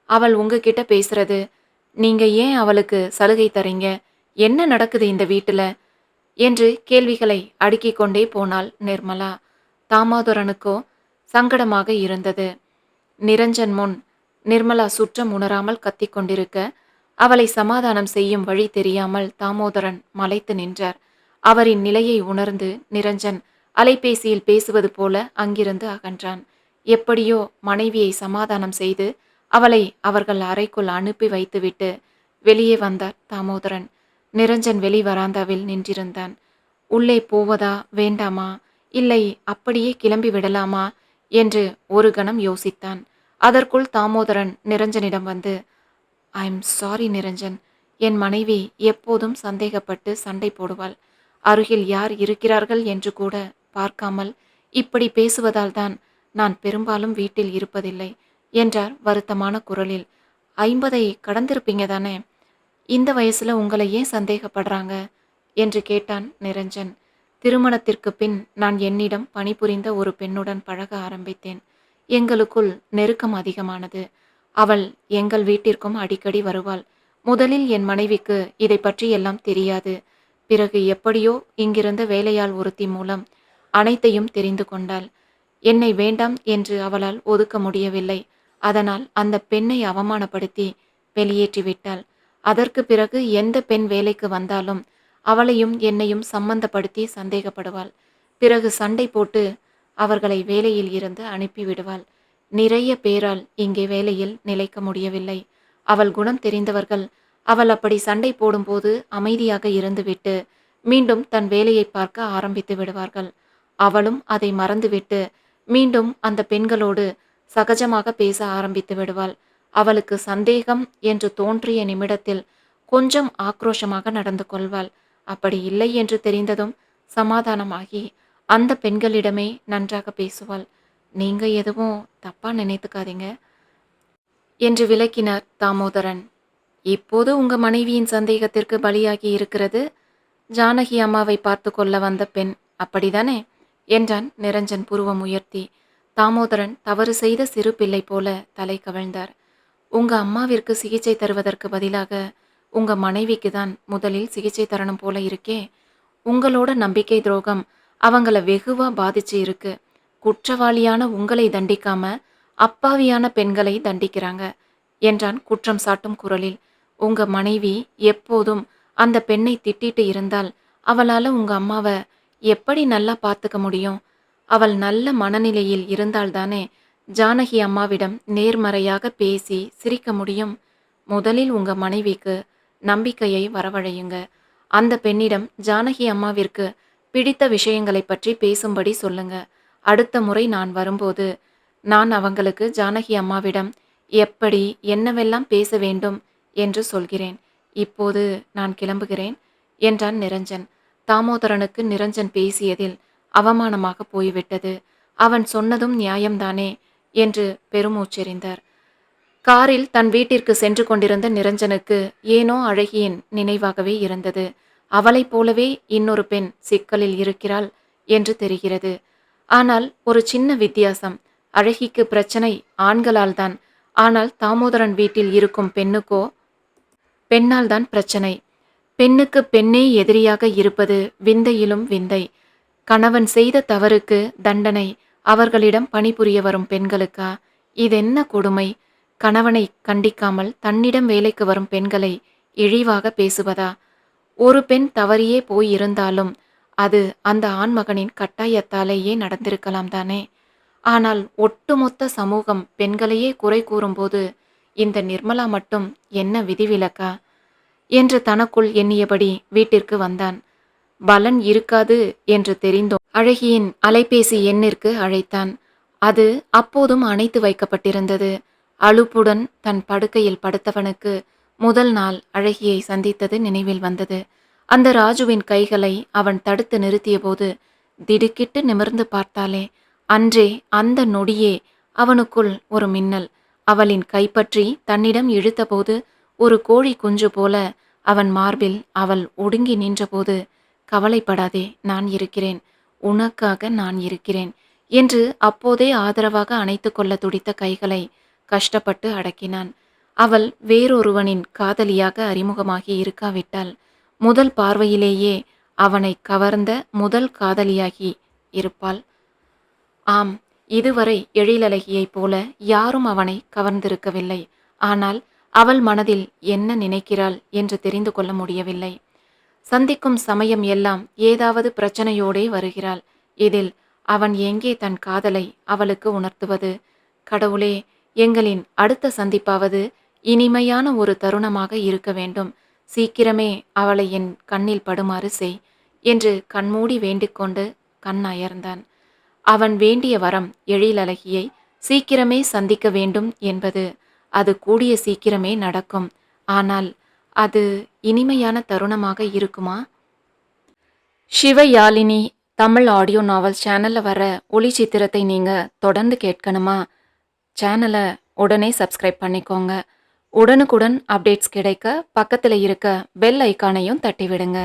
அவள் உங்ககிட்ட பேசுறது? நீங்க ஏன் அவளுக்கு சலுகை தரீங்க? என்ன நடக்குது இந்த வீட்டுல என்று கேள்விகளை அடுக்கிக் கொண்டே போனாள் நிர்மலா. தாமோதரனுக்கோ சங்கடமாக இருந்தது. நிரஞ்சன் முன் நிர்மலா சுற்றம் உணராமல் கத்திக்கொண்டிருக்க அவளை சமாதானம் செய்யும் வழி தெரியாமல் தாமோதரன் மலைத்து நின்றார். அவரின் நிலையை உணர்ந்து நிரஞ்சன் அலைபேசியில் பேசுவது போல அங்கிருந்து அகன்றான். எப்படியோ மனைவியை சமாதானம் செய்து அவளை அவர்கள் அறைக்குள் அனுப்பி வைத்துவிட்டு வெளியே வந்தார் தாமோதரன். நிரஞ்சன் வெளி வராந்தாவில் நின்றிருந்தான். உள்ளே போவதா வேண்டாமா, இல்லை அப்படியே கிளம்பி விடலாமா என்று ஒரு கணம் யோசித்தான். அதற்குள் தாமோதரன் நிரஞ்சனிடம் வந்து, ஐ எம் சாரி நிரஞ்சன், என் மனைவி எப்போதும் சந்தேகப்பட்டு சண்டை போடுவாள். அருகில் யார் இருக்கிறார்கள் என்று கூட பார்க்காமல் இப்படி பேசுவதால் தான் நான் பெரும்பாலும் வீட்டில் இருப்பதில்லை என்றார் வருத்தமான குரலில். 50 கடந்திருப்பீங்க தானே? இந்த வயசுல உங்களை ஏன் சந்தேகப்படுறாங்க என்று கேட்டான் நிரஞ்சன். திருமணத்திற்கு பின் நான் என்னிடம் பணிபுரிந்த ஒரு பெண்ணுடன் பழக ஆரம்பித்தேன். எங்களுக்குள் நெருக்கம் அதிகமானது. அவள் எங்கள் வீட்டிற்கும் அடிக்கடி வருவாள். முதலில் என் மனைவிக்கு இதை பற்றி எல்லாம் தெரியாது. பிறகு எப்படியோ இங்கிருந்த வேலையாள் ஒருத்தி மூலம் அனைத்தையும் தெரிந்து கொண்டாள். என்னை வேண்டாம் என்று அவளால் ஒதுக்க முடியவில்லை. அதனால் அந்த பெண்ணை அவமானப்படுத்தி வெளியேற்றிவிட்டாள். அதற்கு பிறகு எந்த பெண் வேலைக்கு வந்தாலும் அவளையும் என்னையும் சம்பந்தப்படுத்தி சந்தேகப்படுவாள். பிறகு சண்டை போட்டு அவர்களை வேலையில் இருந்து அனுப்பிவிடுவாள். நிறைய பேரால் இங்கே வேலையில் நிலைக்க முடியவில்லை. அவள் குணம் தெரிந்தவர்கள் அவள் அப்படி சண்டை போடும்போது அமைதியாக இருந்துவிட்டு மீண்டும் தன் வேலையை பார்க்க ஆரம்பித்து விடுவார்கள். அவளும் அதை மறந்துவிட்டு மீண்டும் அந்த பெண்களோடு சகஜமாக பேச ஆரம்பித்து விடுவாள். அவளுக்கு சந்தேகம் என்று தோன்றிய நிமிடத்தில் கொஞ்சம் ஆக்ரோஷமாக நடந்து கொள்வாள். அப்படி இல்லை என்று தெரிந்ததும் சமாதானமாகி அந்த பெண்களிடமே நன்றாக பேசுவாள். நீங்க எதுவும் தப்பா நினைத்துக்காதீங்க என்று விளக்கினார் தாமோதரன். இப்போது உங்க மனைவியின் சந்தேகத்திற்கு பலியாகி இருக்கிறது ஜானகி அம்மாவை பார்த்து கொள்ள வந்த பெண், அப்படிதானே? என்றான் நிரஞ்சன் புருவம் உயர்த்தி. தாமோதரன் தவறு செய்த சிறு பிள்ளை போல தலை கவிழ்ந்தார். உங்க அம்மாவிற்கு சிகிச்சை தருவதற்கு பதிலாக உங்க மனைவிக்கு தான் முதலில் சிகிச்சை தரணும் போல இருக்கே. உங்களோட நம்பிக்கை துரோகம் அவங்கள வெகுவா பாதிச்சு இருக்கு. குற்றவாளியான உங்களை தண்டிக்காம அப்பாவியான பெண்களை தண்டிக்கிறாங்க என்றான் குற்றம் சாட்டும் குரலில். உங்க மனைவி எப்போதும் அந்த பெண்ணை திட்டிட்டு இருந்தால் அவளால உங்க அம்மாவ எப்படி நல்லா பார்த்துக்க முடியும்? அவள் நல்ல மனநிலையில் இருந்தால்தானே ஜானகி அம்மாவிடம் நேர்மறையாக பேசி சிரிக்க முடியும். முதலில் உங்க மனைவிக்கு நம்பிக்கையை வரவழையுங்க. அந்த பெண்ணிடம் ஜானகி அம்மாவிற்கு பிடித்த விஷயங்களை பற்றி பேசும்படி சொல்லுங்க. அடுத்த முறை நான் வரும்போது நான் அவங்களுக்கு ஜானகி அம்மாவிடம் எப்படி என்னவெல்லாம் பேச வேண்டும் என்று சொல்கிறேன். இப்போது நான் கிளம்புகிறேன் என்றான் நிரஞ்சன். தாமோதரனுக்கு நிரஞ்சன் பேசியதில் அவமானமாக போய்விட்டது. அவன் சொன்னதும் நியாயம்தானே என்று பெருமூச்செறிந்தார். காரில் தன் வீட்டிற்கு சென்று கொண்டிருந்த நிரஞ்சனுக்கு ஏனோ அழகியின் நினைவாகவே இருந்தது. அவளைப் போலவே இன்னொரு பெண் சிக்கலில் இருக்கிறாள் என்று தெரிகிறது. ஆனால் ஒரு சின்ன வித்தியாசம். அழகிக்கு பிரச்சனை ஆண்களால் தான். ஆனால் தாமோதரன் வீட்டில் இருக்கும் பெண்ணால் தான் பிரச்சனை. பெண்ணுக்கு பெண்ணே எதிரியாக இருப்பது விந்தையிலும் விந்தை. கணவன் செய்த தவறுக்கு தண்டனை அவர்களிடம் பணிபுரிய வரும் பெண்களுக்கா? இதென்ன கொடுமை? கணவனை கண்டிக்காமல் தன்னிடம் வேலைக்கு வரும் பெண்களை இழிவாக பேசுவதா? ஒரு பெண் தவறியே போயிருந்தாலும் அது அந்த ஆண்மகனின் கட்டாயத்தாலேயே நடந்திருக்கலாம் தானே. ஆனால் ஒட்டுமொத்த சமூகம் பெண்களையே குறை கூறும்போது இந்த நிர்மலா மட்டும் என்ன விதிவிலக்கா என்று தனக்குள் எண்ணியபடி வீட்டிற்கு வந்தான். பலன் இருக்காது என்று தெரிந்தோம் அழகியின் அலைபேசி எண்ணிற்கு அழைத்தான். அது அப்போதும் அணைத்து வைக்கப்பட்டிருந்தது. அலுப்புடன் தன் படுக்கையில் படுத்தவனுக்கு முதல் நாள் அழகியை சந்தித்தது நினைவில் வந்தது. அந்த ராஜுவின் கைகளை அவன் தடுத்து நிறுத்தியபோது திடுக்கிட்டு நிமிர்ந்து பார்த்தாலே. அன்றே அந்த நொடியே அவனுக்குள் ஒரு மின்னல். அவளின் கைப்பற்றி தன்னிடம் இழுத்தபோது ஒரு கோழி குஞ்சு போல அவன் மார்பில் அவள் ஒடுங்கி நின்றபோது, கவலைப்படாதே, நான் இருக்கிறேன், உனக்காக நான் இருக்கிறேன் என்று அப்போதே ஆதரவாக அணைத்து கொள்ள துடித்த கைகளை கஷ்டப்பட்டு அடக்கினான். அவள் வேறொருவனின் காதலியாக அறிமுகமாகி இருக்காவிட்டால் முதல் பார்வையிலேயே அவனை கவர்ந்த முதல் காதலியாகி இருப்பாள். ஆம், இதுவரை எழிலழகியைப் போல யாரும் அவனை கவர்ந்திருக்கவில்லை. ஆனால் அவள் மனதில் என்ன நினைக்கிறாள் என்று தெரிந்து கொள்ள முடியவில்லை. சந்திக்கும் சமயம் எல்லாம் ஏதாவது பிரச்சனையோடே வருகிறாள். இதில் அவன் எங்கே தன் காதலை அவளுக்கு உணர்த்துவது? கடவுளே, எங்களின் அடுத்த சந்திப்பாவது இனிமையான ஒரு தருணமாக இருக்க வேண்டும். சீக்கிரமே அவளை என் கண்ணில் படுமாறு செய் என்று கண்மூடி வேண்டிக்கொண்டு கண் அயர்ந்தான். அவன் வேண்டிய வரம் எழிலழகியை சீக்கிரமே சந்திக்க வேண்டும் என்பது. அது கூடிய சீக்கிரமே நடக்கும். ஆனால் அது இனிமையான தருணமாக இருக்குமா? சிவயாழினி தமிழ் ஆடியோ நாவல் சேனலில் வர ஒளி சித்திரத்தை நீங்கள் தொடர்ந்து கேட்கணுமா? சேனலை உடனே சப்ஸ்கிரைப் பண்ணிக்கோங்க. உடனுக்குடன் அப்டேட்ஸ் கிடைக்க பக்கத்தில் இருக்க பெல் ஐக்கானையும் தட்டி விடுங்க.